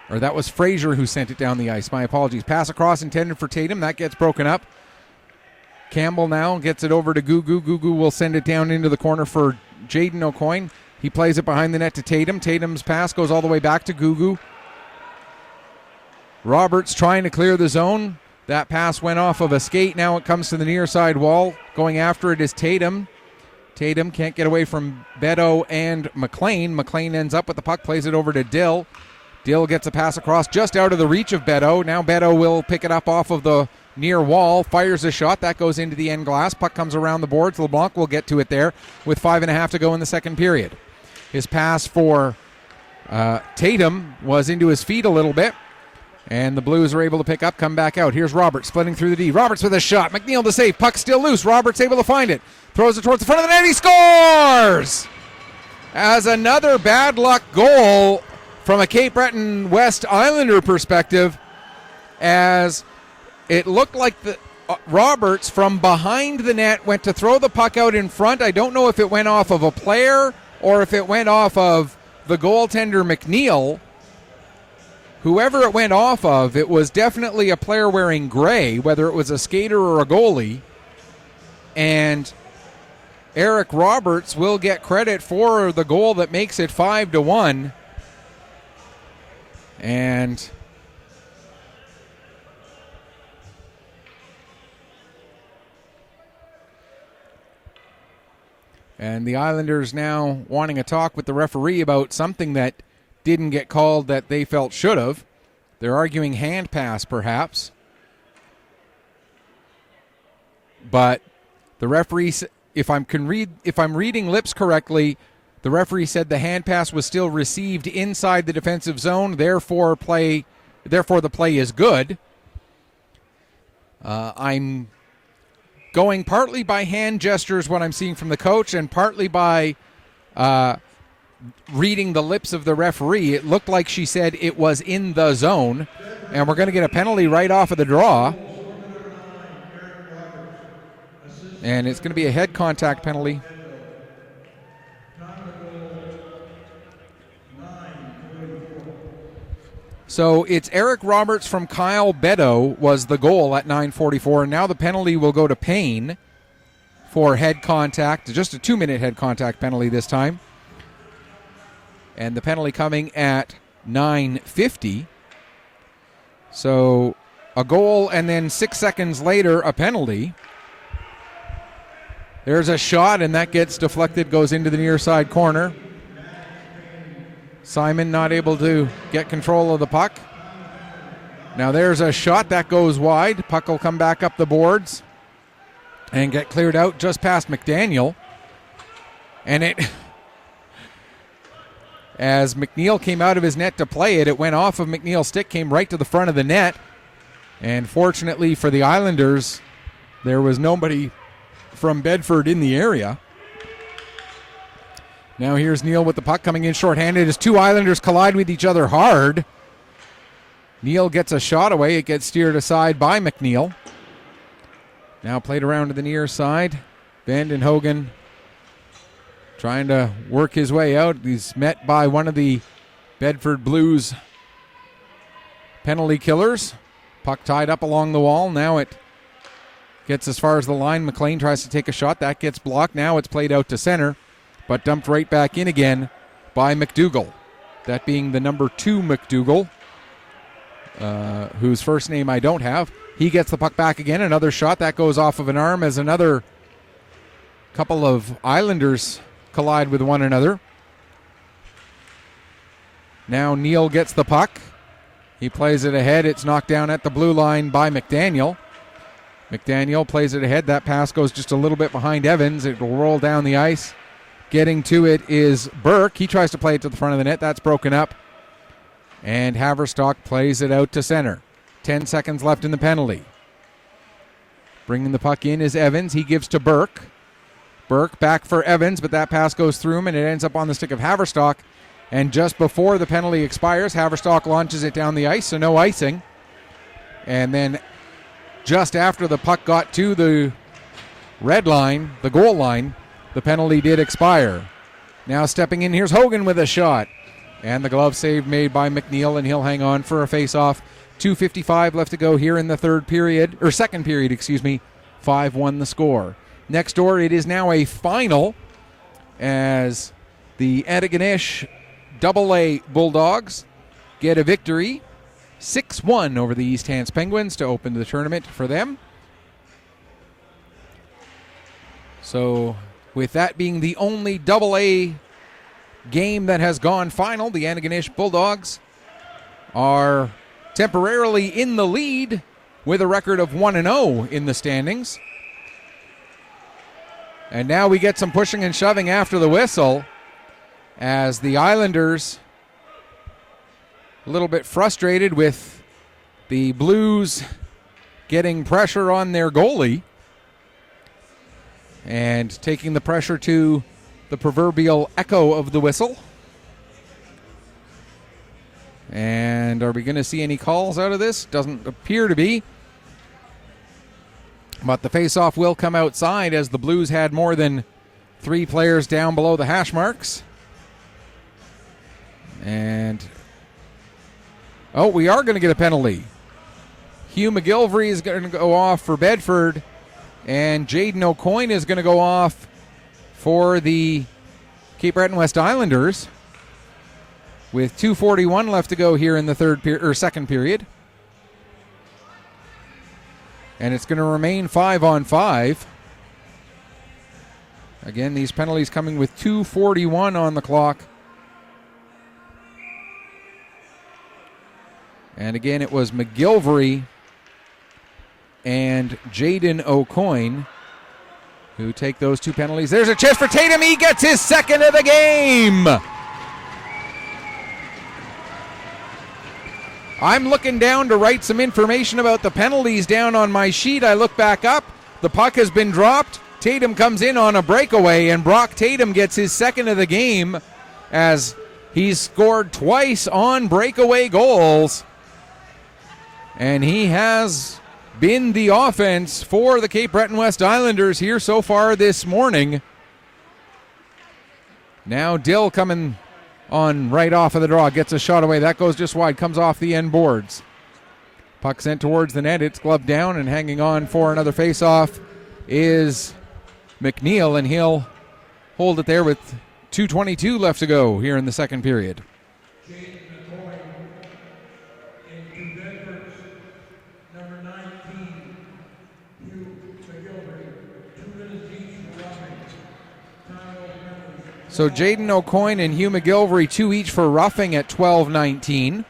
Or that was Fraser who sent it down the ice. My apologies. Pass across intended for Tatum. That gets broken up. Campbell now gets it over to Gugu. Gugu will send it down into the corner for Jaden O'Coin. He plays it behind the net to Tatum. Tatum's pass goes all the way back to Gugu. Roberts trying to clear the zone. That pass went off of a skate. Now it comes to the near side wall. Going after it is Tatum. Tatum can't get away from Beto and McLean. McLean ends up with the puck, plays it over to Dill. Dill gets a pass across just out of the reach of Beto. Now Beto will pick it up off of the near wall, fires a shot. That goes into the end glass. Puck comes around the boards. LeBlanc will get to it there with 5.5 to go in the second period. His pass for Tatum was into his feet a little bit. And the Blues are able to pick up, come back out. Here's Roberts splitting through the D. Roberts with a shot. McNeil to save. Puck still loose. Roberts able to find it. Throws it towards the front of the net. He scores! As another bad luck goal from a Cape Breton West Islander perspective, as it looked like the Roberts from behind the net went to throw the puck out in front. I don't know if it went off of a player or if it went off of the goaltender McNeil. Whoever it went off of, it was definitely a player wearing gray, whether it was a skater or a goalie. And Eric Roberts will get credit for the goal that makes it 5-1. And the Islanders now wanting a talk with the referee about something that didn't get called that they felt should have. They're arguing hand pass, perhaps. But the referee, if I'm reading lips correctly, the referee said the hand pass was still received inside the defensive zone. Therefore, the play is good. I'm going partly by hand gestures, what I'm seeing from the coach, and partly by reading the lips of the referee. It looked like she said it was in the zone, and we're going to get a penalty right off of the draw. And it's going to be a head contact penalty. So it's Eric Roberts from Kyle Beto was the goal at 9:44, and now the penalty will go to Payne for head contact, just a 2-minute head contact penalty this time. And the penalty coming at 9:50. So a goal and then 6 seconds later a penalty. There's a shot and that gets deflected, goes into the near side corner. Simon not able to get control of the puck. Now there's a shot that goes wide. Puck will come back up the boards and get cleared out just past McDaniel. And as McNeil came out of his net to play it, it went off of McNeil's stick, came right to the front of the net. And fortunately for the Islanders, there was nobody from Bedford in the area. Now here's Neal with the puck coming in shorthanded as two Islanders collide with each other hard. Neal gets a shot away. It gets steered aside by McNeil. Now played around to the near side. Vanden Heuvel trying to work his way out. He's met by one of the Bedford Blues penalty killers. Puck tied up along the wall. Now it gets as far as the line. McLean tries to take a shot. That gets blocked. Now it's played out to center, but dumped right back in again by McDougall. That being the number 2 McDougall, whose first name I don't have. He gets the puck back again. Another shot. That goes off of an arm as another couple of Islanders collide with one another. Now Neal gets the puck. He plays it ahead. It's knocked down at the blue line by McDaniel. McDaniel plays it ahead. That pass goes just a little bit behind Evans. It will roll down the ice. Getting to it is Burke. He tries to play it to the front of the net. That's broken up. And Haverstock plays it out to center. 10 seconds left in the penalty. Bringing the puck in is Evans. He gives to Burke. Burke back for Evans, but that pass goes through him, and it ends up on the stick of Haverstock. And just before the penalty expires, Haverstock launches it down the ice, so no icing. And then just after the puck got to the red line, the goal line, the penalty did expire. Now stepping in, here's Hogan with a shot. And the glove save made by McNeil, and he'll hang on for a face-off. 2:55 left to go here in the second period. 5-1 the score. Next door, it is now a final as the Antigonish AA Bulldogs get a victory 6-1 over the East Hants Penguins to open the tournament for them. So with that being the only AA game that has gone final, the Antigonish Bulldogs are temporarily in the lead with a record of 1-0 in the standings. And now we get some pushing and shoving after the whistle as the Islanders, a little bit frustrated with the Blues getting pressure on their goalie and taking the pressure to the proverbial echo of the whistle. And are we going to see any calls out of this? Doesn't appear to be. But the faceoff will come outside as the Blues had more than 3 players down below the hash marks. And we are going to get a penalty. Hugh McGilvery is going to go off for Bedford, and Jaden O'Coin is going to go off for the Cape Breton West Islanders with 2:41 left to go here in the second period. And it's going to remain 5-on-5. Again, these penalties coming with 2:41 on the clock. And again, it was McGilvery and Jaden O'Coin who take those 2 penalties. There's a chance for Tatum. He gets his second of the game. I'm looking down to write some information about the penalties down on my sheet. I look back up. The puck has been dropped. Tatum comes in on a breakaway, and Brock Tatum gets his second of the game as he's scored twice on breakaway goals. And he has been the offense for the Cape Breton West Islanders here so far this morning. Now Dill coming on right off of the draw, gets a shot away. That goes just wide, comes off the end boards. Puck sent towards the net. It's gloved down, and hanging on for another face-off is McNeil, and he'll hold it there with 2:22 left to go here in the second period. So Jaden O'Coin and Hugh McGilvery, 2 each for roughing at 12:19.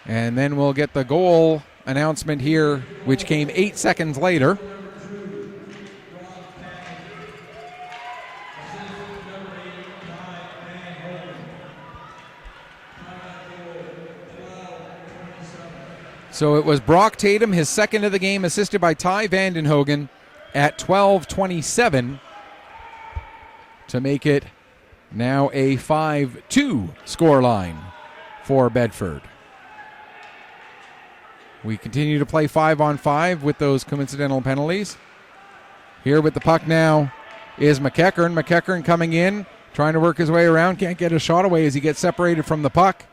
And then we'll get the goal announcement here, which came 8 seconds later. So it was Brock Tatum, his second of the game, assisted by Ty Vandenhogen at 12:27 to make it now a 5-2 scoreline for Bedford. We continue to play 5-on-5 with those coincidental penalties. Here with the puck now is McEachern. McEachern coming in, trying to work his way around. Can't get a shot away as he gets separated from the puck.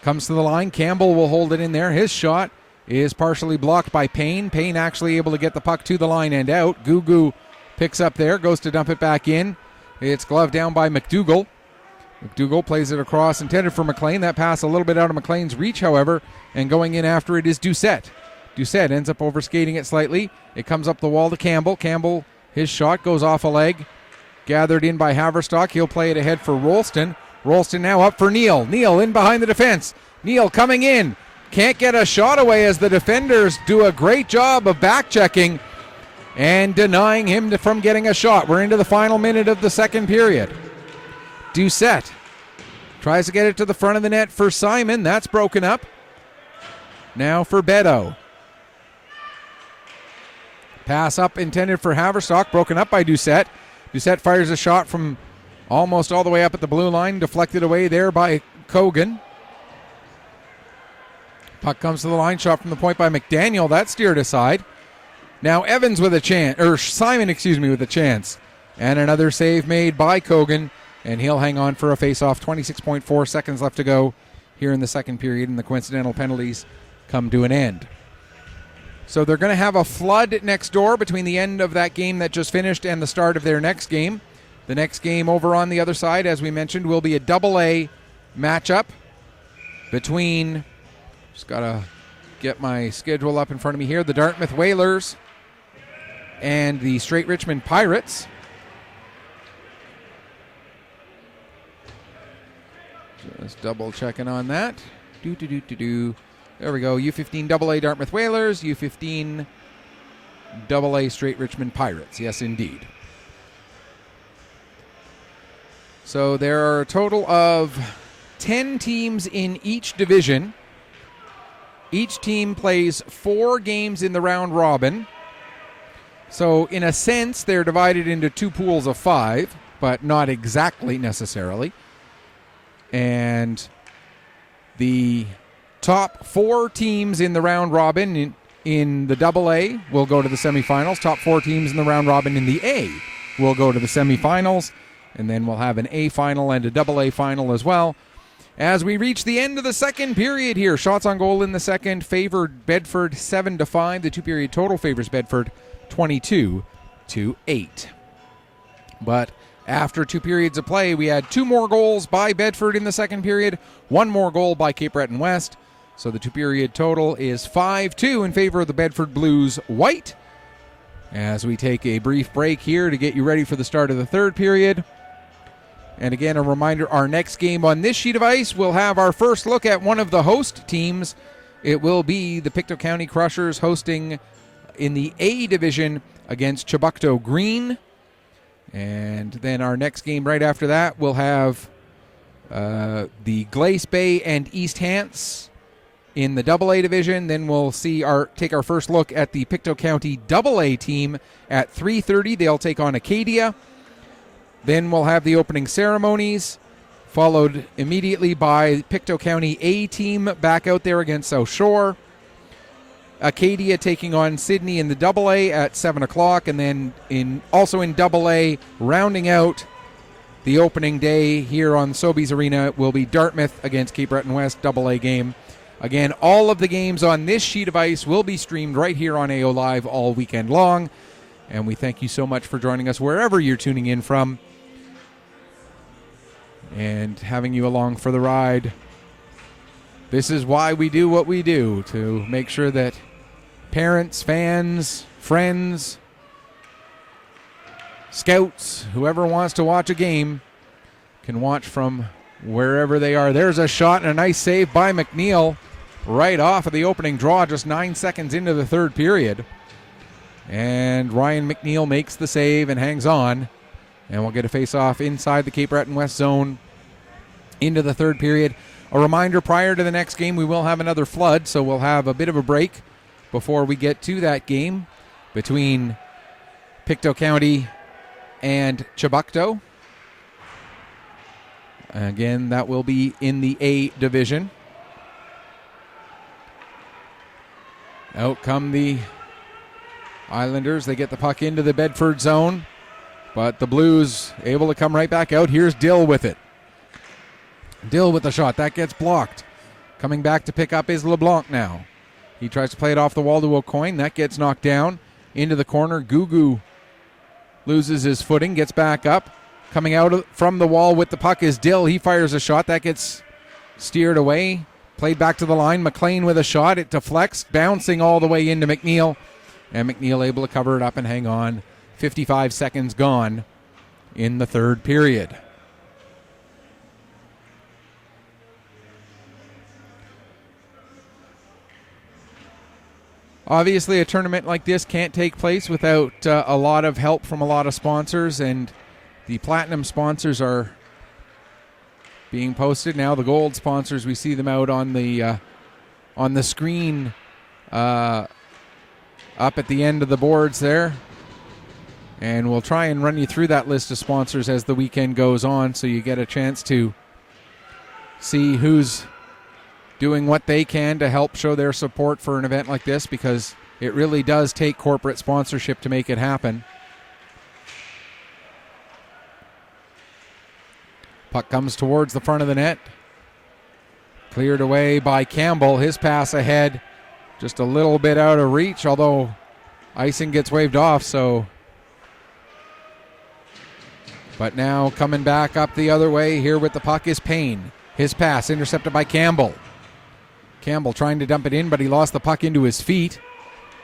Comes to the line. Campbell will hold it in there. His shot is partially blocked by Payne. Payne actually able to get the puck to the line and out. Gugu picks up there, goes to dump it back in. It's gloved down by McDougall. McDougall plays it across, intended for McLean. That pass a little bit out of McLean's reach, however, and going in after it is Doucette. Doucette ends up overskating it slightly. It comes up the wall to Campbell. Campbell, his shot goes off a leg. Gathered in by Haverstock. He'll play it ahead for Rolston. Rolston now up for Neal. Neal in behind the defense. Neal coming in. Can't get a shot away as the defenders do a great job of back-checking and denying him from getting a shot. We're into the final minute of the second period. Doucette tries to get it to the front of the net for Simon. That's broken up. Now for Beto. Pass up intended for Haverstock, broken up by Doucette. Doucette fires a shot from almost all the way up at the blue line, deflected away there by Cogan. Puck comes to the line, shot from the point by McDaniel. That's steered aside. Now Evans with a chance, or Simon, with a chance. And another save made by Cogan, and he'll hang on for a face-off. 26.4 seconds left to go here in the second period, and the coincidental penalties come to an end. So they're going to have a flood next door between the end of that game that just finished and the start of their next game. The next game over on the other side, as we mentioned, will be a AA matchup between, just got to get my schedule up in front of me here, the Dartmouth Whalers and the Straight Richmond Pirates. Just double checking on that. There we go. U15 AA Dartmouth Whalers, U15 AA Straight Richmond Pirates. Yes, indeed. So there are a total of 10 teams in each division. Each team plays 4 games in the round robin. So in a sense, they're divided into 2 pools of 5, but not exactly necessarily. And the top 4 teams in the round robin in the AA will go to the semifinals. Top 4 teams in the round robin in the A will go to the semifinals. And then we'll have an A final and a AA final as well. As we reach the end of the second period here, shots on goal in the second favored Bedford 7-5. The 2-period total favors Bedford 22-8. But after 2 periods of play, we had 2 more goals by Bedford in the second period, 1 more goal by Cape Breton West. So the 2-period total is 5-2 in favor of the Bedford Blues White. As we take a brief break here to get you ready for the start of the third period. And again, a reminder, our next game on this sheet of ice, we'll have our first look at one of the host teams. It will be the Pictou County Crushers hosting in the A division against Chubbucto Green. And then our next game right after that, we'll have the Glace Bay and East Hants in the AA division. Then we'll take our first look at the Pictou County AA team at 3:30. They'll take on Acadia. Then we'll have the opening ceremonies, followed immediately by Pictou County A team back out there against South Shore. Acadia taking on Sydney in the AA at 7 o'clock, and then also in AA, rounding out the opening day here on Sobeys Arena will be Dartmouth against Cape Breton West AA game. Again, all of the games on this sheet of ice will be streamed right here on AO Live all weekend long, and we thank you so much for joining us wherever you're tuning in from and having you along for the ride. This is why we do what we do, to make sure that parents, fans, friends, scouts, whoever wants to watch a game can watch from wherever they are. There's a shot and a nice save by McNeil right off of the opening draw, just 9 seconds into the third period. And Ryan McNeil makes the save and hangs on. And we'll get a face-off inside the Cape Breton West zone into the third period. A reminder, prior to the next game, we will have another flood, so we'll have a bit of a break before we get to that game between Pictou County and Chiboucto. Again, that will be in the A division. Out come the Islanders. They get the puck into the Bedford zone, but the Blues able to come right back out. Here's Dill with it. Dill with the shot. That gets blocked. Coming back to pick up is LeBlanc now. He tries to play it off the wall to O'Coin. That gets knocked down into the corner. Gugu loses his footing, gets back up. Coming out from the wall with the puck is Dill. He fires a shot. That gets steered away. Played back to the line. McLean with a shot. It deflects, bouncing all the way into McNeil. And McNeil able to cover it up and hang on. 55 seconds gone in the third period. Obviously, a tournament like this can't take place without a lot of help from a lot of sponsors, and the platinum sponsors are being posted now. The gold sponsors, we see them out on the screen up at the end of the boards there. And we'll try and run you through that list of sponsors as the weekend goes on, so you get a chance to see who's doing what they can to help show their support for an event like this, because it really does take corporate sponsorship to make it happen. Puck comes towards the front of the net. Cleared away by Campbell. His pass ahead, just a little bit out of reach, although icing gets waved off, so... But now coming back up the other way here with the puck is Payne. His pass intercepted by Campbell. Campbell trying to dump it in, but he lost the puck into his feet.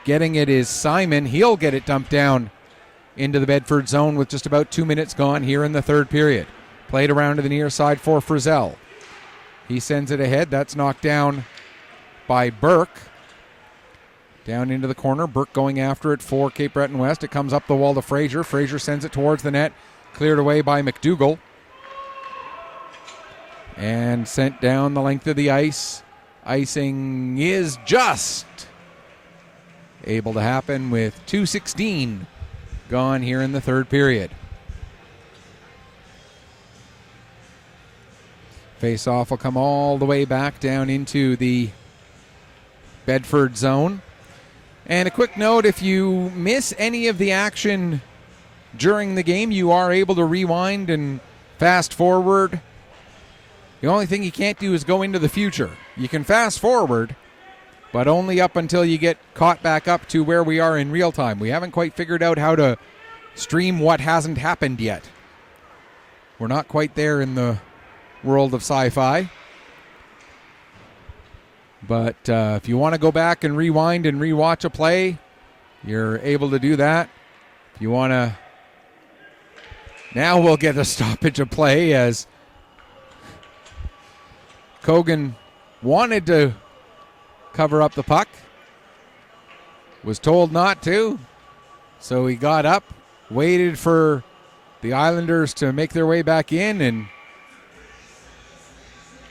Getting it is Simon. He'll get it dumped down into the Bedford zone with just about 2 minutes gone here in the third period. Played around to the near side for Frizzell. He sends it ahead. That's knocked down by Burke. Down into the corner. Burke going after it for Cape Breton West. It comes up the wall to Fraser. Fraser sends it towards the net. Cleared away by McDougall. And sent down the length of the ice. Icing is just able to happen with 2:16 gone here in the third period. Face-off will come all the way back down into the Bedford zone. And a quick note, if you miss any of the action during the game, you are able to rewind and fast forward. The only thing you can't do is go into the future. You can fast forward, but only up until you get caught back up to where we are in real time. We haven't quite figured out how to stream what hasn't happened yet. We're not quite there in the world of sci-fi. But if you want to go back and rewind and rewatch a play, you're able to do that. If you want to... Now we'll get a stoppage of play as Kogan wanted to cover up the puck. Was told not to. So he got up, waited for the Islanders to make their way back in, and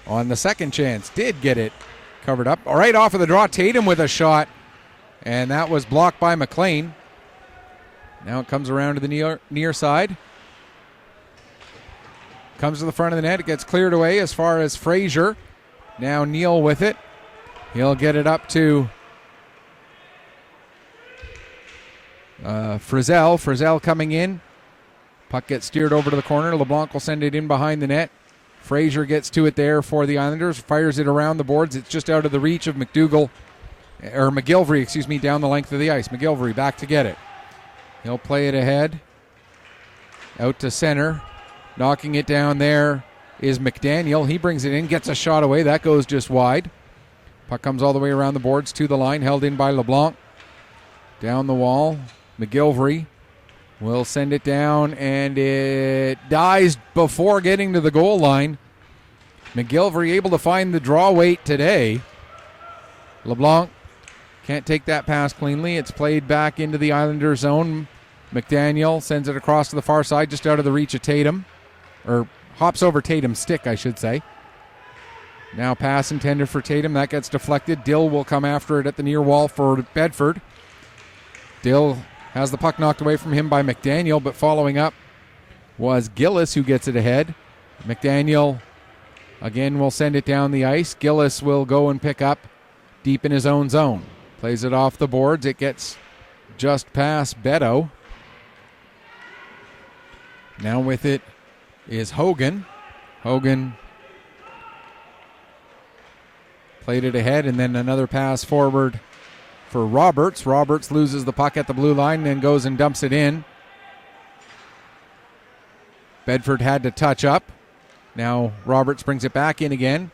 on the second chance did get it covered up. All right, off of the draw, Tatum with a shot, and that was blocked by McLean. Now it comes around to the near side. Comes to the front of the net. It gets cleared away as far as Fraser. Now Neal with it. He'll get it up to Frizzell. Frizzell coming in. Puck gets steered over to the corner. LeBlanc will send it in behind the net. Fraser gets to it there for the Islanders. Fires it around the boards. It's just out of the reach of McGilvery, down the length of the ice. McGilvery back to get it. He'll play it ahead. Out to center. Knocking it down there is McDaniel. He brings it in, gets a shot away. That goes just wide. Puck comes all the way around the boards to the line, held in by LeBlanc. Down the wall, McGilvery will send it down, and it dies before getting to the goal line. McGilvery able to find the draw weight today. LeBlanc can't take that pass cleanly. It's played back into the Islander zone. McDaniel sends it across to the far side, just out of the reach of Tatum. Or hops over Tatum's stick, I should say. Now pass intended for Tatum. That gets deflected. Dill will come after it at the near wall for Bedford. Dill has the puck knocked away from him by McDaniel, but following up was Gillis who gets it ahead. McDaniel again will send it down the ice. Gillis will go and pick up deep in his own zone. Plays it off the boards. It gets just past Beto. Now with it is Hogan. Hogan played it ahead, and then another pass forward for Roberts. Roberts loses the puck at the blue line and then goes and dumps it in. Bedford had to touch up. Now Roberts brings it back in again.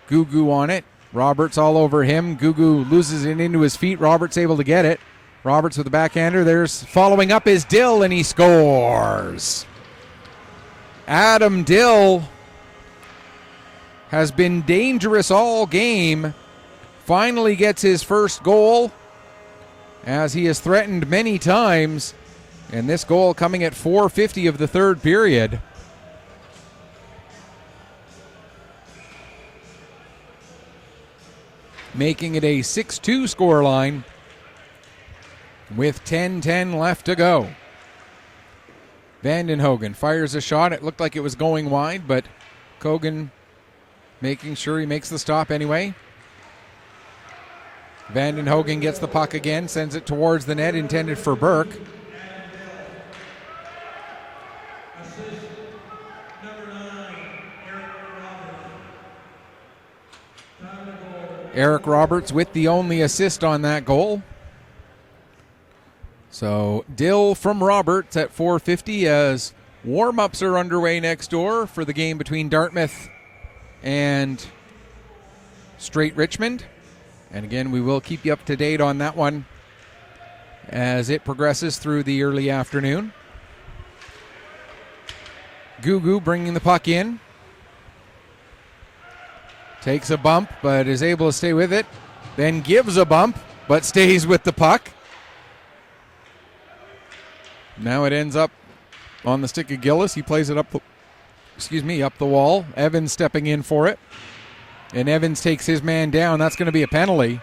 Gugu on it. Roberts all over him. Gugu loses it into his feet. Roberts able to get it. Roberts with the backhander. There's following up is Dill, and he scores. Adam Dill has been dangerous all game. Finally gets his first goal, as he has threatened many times. And this goal coming at 4:50 of the third period. Making it a 6-2 scoreline with 10:10 left to go. Vandenhogen fires a shot. It looked like it was going wide, but Kogan making sure he makes the stop anyway. Vandenhogen gets the puck again, sends it towards the net, intended for Burke. Eric Roberts with the only assist on that goal. So Dill from Roberts at 4:50 as warm-ups are underway next door for the game between Dartmouth and Straight Richmond. And again, we will keep you up to date on that one as it progresses through the early afternoon. Gugu bringing the puck in. Takes a bump, but is able to stay with it. Then gives a bump, but stays with the puck. Now it ends up on the stick of Gillis. He plays it up the wall. Evans stepping in for it. And Evans takes his man down. That's going to be a penalty.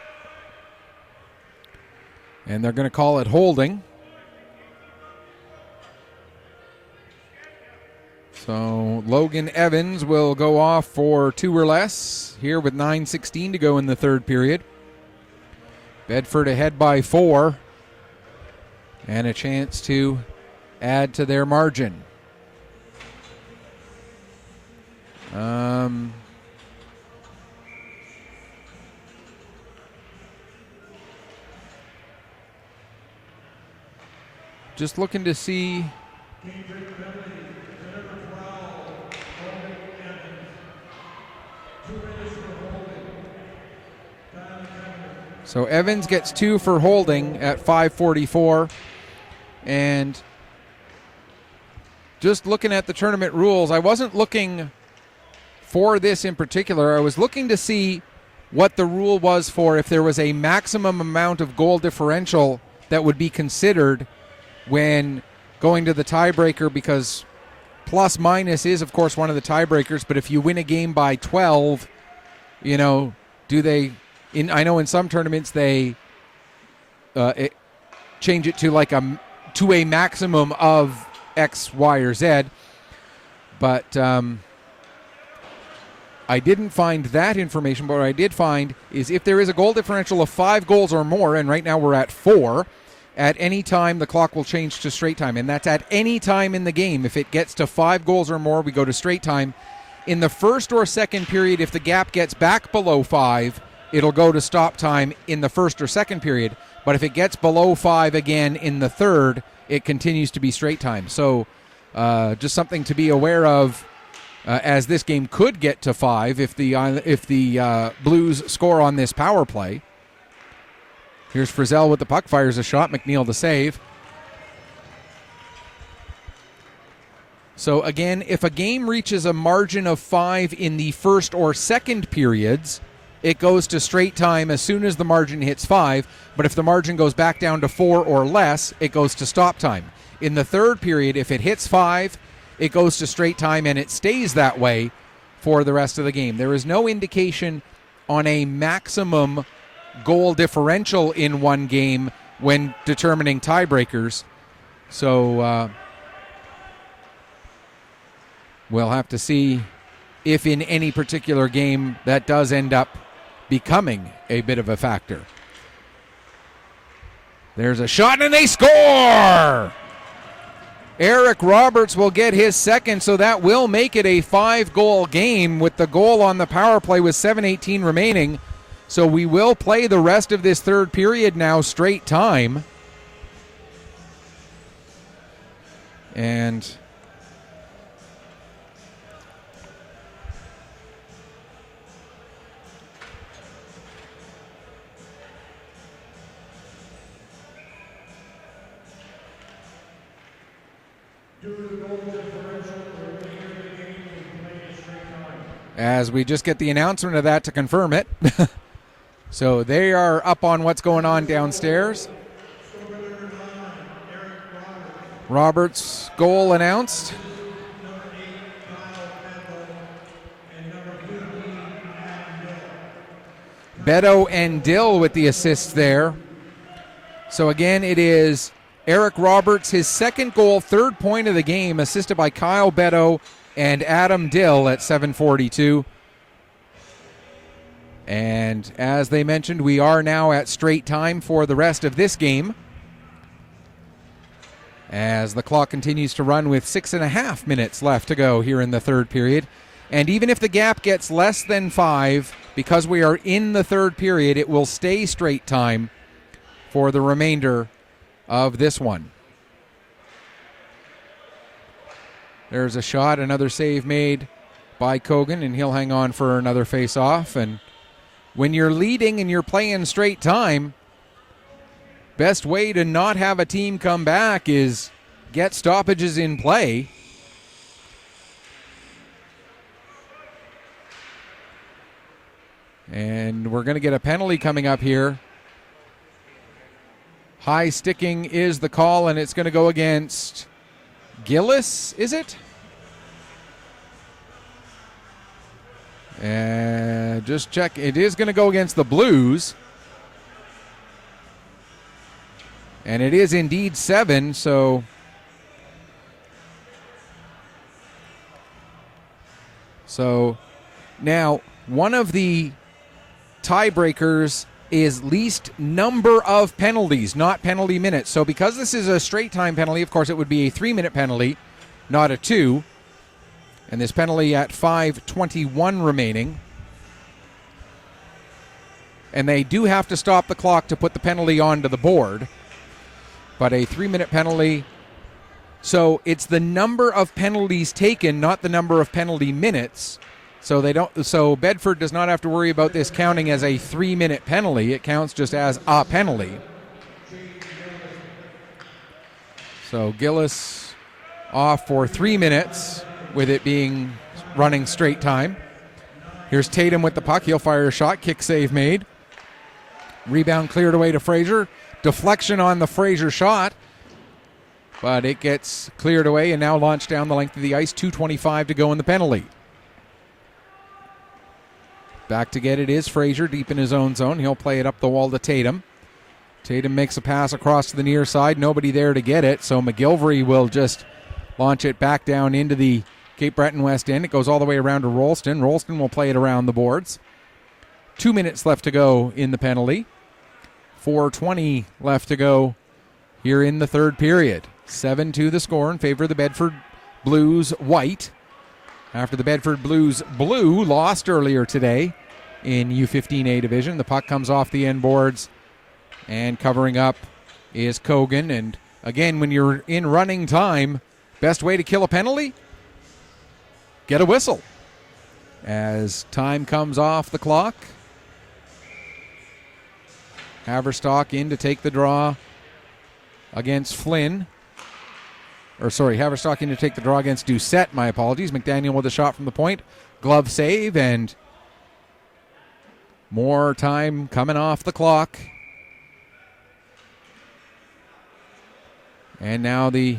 And they're going to call it holding. So Logan Evans will go off for 2 or less here with 9:16 to go in the third period. Bedford ahead by 4 and a chance to add to their margin. Just looking to see. So Evans gets 2 for holding at 5:44. And just looking at the tournament rules, I wasn't looking for this in particular. I was looking to see what the rule was for if there was a maximum amount of goal differential that would be considered when going to the tiebreaker, because plus minus is, of course, one of the tiebreakers. But if you win a game by 12, do they... I know in some tournaments they change it to a maximum of X, Y, or Z. But I didn't find that information. But what I did find is if there is a goal differential of 5 goals or more, and right now we're at 4, at any time the clock will change to straight time. And that's at any time in the game. If it gets to 5 goals or more, we go to straight time. In the first or second period, if the gap gets back below 5, it'll go to stop time in the first or second period. But if it gets below 5 again in the third, it continues to be straight time. So just something to be aware of, as this game could get to 5 if the Blues score on this power play. Here's Frizzell with the puck, fires a shot. McNeil to save. So again, if a game reaches a margin of 5 in the first or second periods, it goes to straight time as soon as the margin hits 5. But if the margin goes back down to 4 or less, it goes to stop time. In the third period, if it hits 5, it goes to straight time and it stays that way for the rest of the game. There is no indication on a maximum goal differential in one game when determining tiebreakers. So we'll have to see if in any particular game that does end up becoming a bit of a factor. There's a shot and they score! Eric Roberts will get his second, so that will make it a 5-goal game with the goal on the power play with 7:18 remaining. So we will play the rest of this third period now straight time. And as we just get the announcement of that to confirm it. So they are up on what's going on downstairs. Roberts' goal announced. Beto and Dill with the assists there. So again, it is Eric Roberts, his second goal, third point of the game, assisted by Kyle Beto and Adam Dill at 7:42. And as they mentioned, we are now at straight time for the rest of this game, as the clock continues to run with 6.5 minutes left to go here in the third period. And even if the gap gets less than 5, because we are in the third period, it will stay straight time for the remainder of this one. There's a shot, another save made by Kogan, and he'll hang on for another face-off. And when you're leading and you're playing straight time, best way to not have a team come back is get stoppages in play. And we're going to get a penalty coming up here. High sticking is the call, and it's going to go against Gillis, is it? Just check. It is going to go against the Blues. And it is indeed 7, so now one of the tiebreakers is least number of penalties, not penalty minutes. So because this is a straight time penalty, of course it would be a 3-minute penalty, not a 2. And this penalty at 5:21 remaining. And they do have to stop the clock to put the penalty onto the board. But a 3-minute penalty. So it's the number of penalties taken, not the number of penalty minutes. So Bedford does not have to worry about this counting as a 3-minute penalty. It counts just as a penalty. So Gillis off for 3 minutes, with it being running straight time. Here's Tatum with the puck. He'll fire a shot. Kick save made. Rebound cleared away to Fraser. Deflection on the Fraser shot, but it gets cleared away and now launched down the length of the ice. 2:25 to go in the penalty. Back to get it is Fraser, deep in his own zone. He'll play it up the wall to Tatum. Tatum makes a pass across to the near side. Nobody there to get it, so McGilvery will just launch it back down into the Cape Breton West End. It goes all the way around to Rolston. Rolston will play it around the boards. 2 minutes left to go in the penalty. 4:20 left to go here in the third period. 7-2 the score in favor of the Bedford Blues white, after the Bedford Blues blue lost earlier today in U15A division. The puck comes off the end boards, and covering up is Kogan. And again, when you're in running time, best way to kill a penalty? Get a whistle. As time comes off the clock, Haverstock in to take the draw against Flynn. Haverstock in to take the draw against Doucette. My apologies. McDaniel with a shot from the point. Glove save, and more time coming off the clock. And now the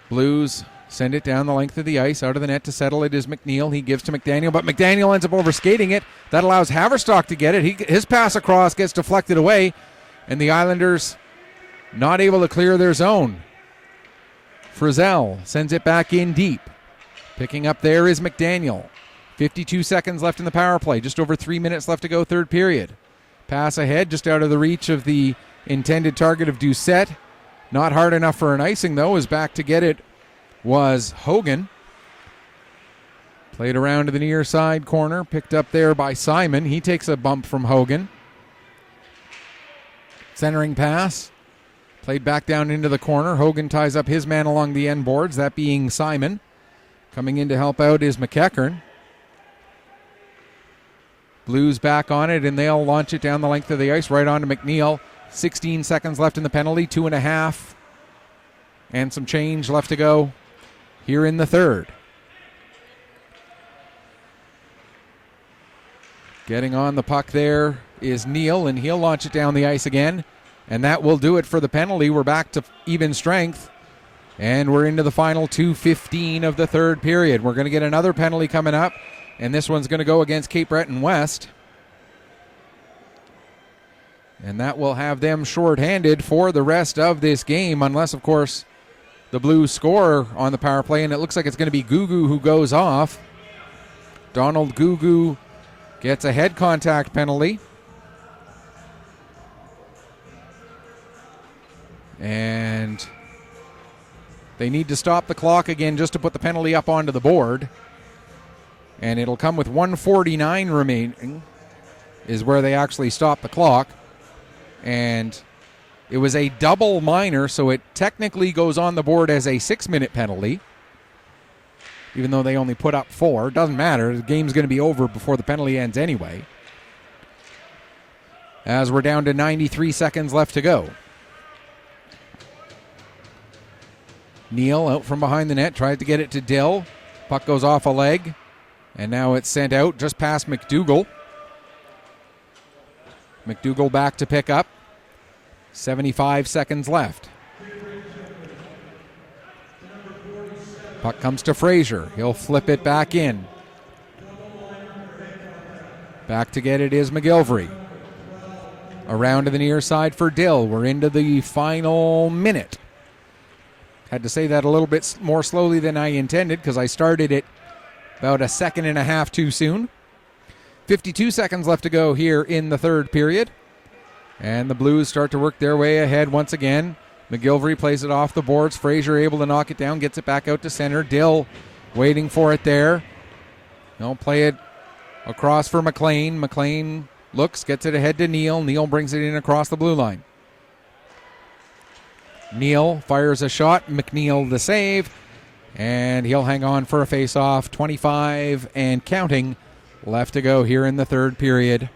Blues send it down the length of the ice. Out of the net to settle it is McNeil. He gives to McDaniel, but McDaniel ends up overskating it. That allows Haverstock to get it. His pass across gets deflected away, and the Islanders not able to clear their zone. Frizzell sends it back in deep. Picking up there is McDaniel. 52 seconds left in the power play. Just over 3 minutes left to go, third period. Pass ahead, just out of the reach of the intended target of Doucette. Not hard enough for an icing, though, as back to get it was Hogan. Played around to the near side corner, picked up there by Simon. He takes a bump from Hogan. Centering pass, played back down into the corner. Hogan ties up his man along the end boards, that being Simon. Coming in to help out is McEachern. Blues back on it, and they'll launch it down the length of the ice right on to McNeil. 16 seconds left in the penalty, 2.5. And some change left to go here in the third. Getting on the puck there is Neal, and he'll launch it down the ice again. And that will do it for the penalty. We're back to even strength. And we're into the final 2:15 of the third period. We're going to get another penalty coming up. And this one's going to go against Cape Breton West. And that will have them shorthanded for the rest of this game, unless, of course, the Blues score on the power play. And it looks like it's going to be Gugu who goes off. Donald Gugu gets a head contact penalty. And they need to stop the clock again just to put the penalty up onto the board. And it'll come with 1:49 remaining is where they actually stop the clock. And it was a double minor, so it technically goes on the board as a 6-minute penalty. Even though they only put up 4. Doesn't matter. The game's going to be over before the penalty ends anyway. As we're down to 93 seconds left to go. Neal out from behind the net, tries to get it to Dill. Puck goes off a leg. And now it's sent out just past McDougall. McDougall back to pick up. 75 seconds left. Puck comes to Fraser. He'll flip it back in. Back to get it is McGilvery. Around to the near side for Dill. We're into the final minute. Had to say that a little bit more slowly than I intended because I started it about a second and a half too soon. 52 seconds left to go here in the third period. And the Blues start to work their way ahead once again. McGilvery plays it off the boards. Fraser able to knock it down, gets it back out to center. Dill waiting for it there. They'll play it across for McLean. McLean looks, gets it ahead to Neal. Neal brings it in across the blue line. Neal fires a shot. McNeil the save. And he'll hang on for a face-off. 25 and counting left to go here in the third period.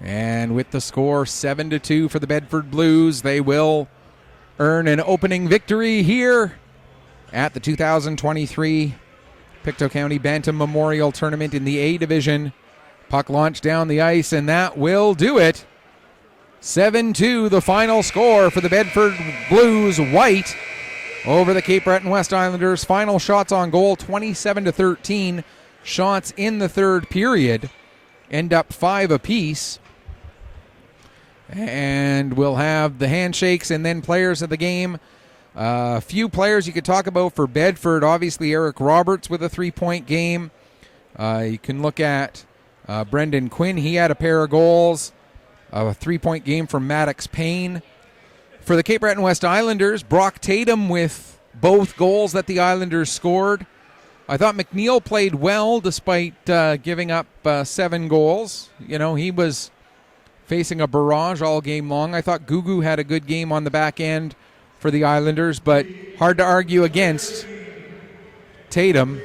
And with the score 7-2 for the Bedford Blues, they will earn an opening victory here at the 2023 Pictou County Bantam Memorial Tournament in the A Division. Puck launched down the ice, and that will do it. 7-2, the final score for the Bedford Blues. White over the Cape Breton West Islanders. Final shots on goal, 27-13. Shots in the third period end up 5 apiece. And we'll have the handshakes and then players of the game. A few players you could talk about for Bedford. Obviously, Eric Roberts with a 3-point game. You can look at Brendan Quinn. He had a pair of goals. A 3-point game from Maddox Payne. For the Cape Breton West Islanders, Brock Tatum with both goals that the Islanders scored. I thought McNeil played well despite giving up 7 goals. You know, he was facing a barrage all game long. I thought Gugu had a good game on the back end for the Islanders, but hard to argue against Tatum.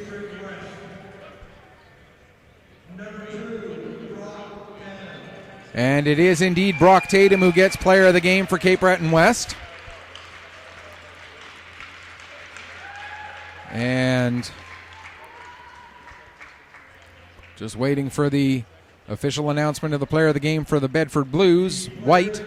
And it is indeed Brock Tatum who gets player of the game for Cape Breton West. And just waiting for the official announcement of the player of the game for the Bedford Blues. White.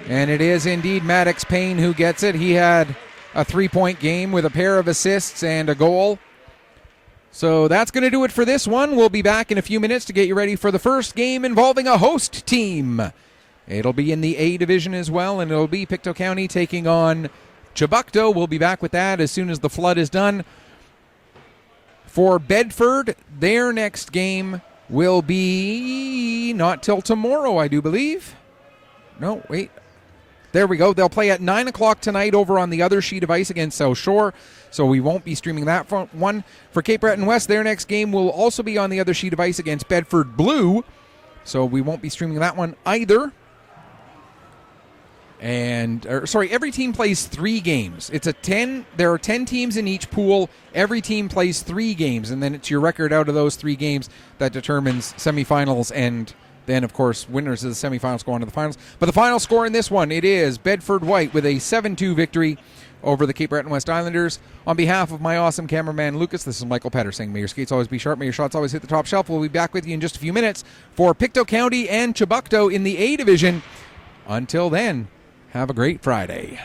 And it is indeed Maddox Payne who gets it. He had a 3-point game with a pair of assists and a goal. So that's going to do it for this one. We'll be back in a few minutes to get you ready for the first game involving a host team. It'll be in the A division as well, and it'll be Pictou County taking on Pictou. We'll be back with that as soon as the flood is done. For Bedford, their next game will be not till tomorrow, I do believe. No, wait. There we go. They'll play at 9 o'clock tonight over on the other sheet of ice against South Shore, so we won't be streaming that one. For Cape Breton West, their next game will also be on the other sheet of ice against Bedford Blue, so we won't be streaming that one either. And every team plays 3 games. There are 10 teams in each pool. Every team plays 3 games, and then it's your record out of those 3 games that determines semifinals, and then, of course, winners of the semifinals go on to the finals. But the final score in this one, it is Bedford White with a 7-2 victory over the Cape Breton West Islanders. On behalf of my awesome cameraman, Lucas, this is Michael Petter saying, may your skates always be sharp, may your shots always hit the top shelf. We'll be back with you in just a few minutes for Pictou County and Pictou in the A Division. Until then, have a great Friday.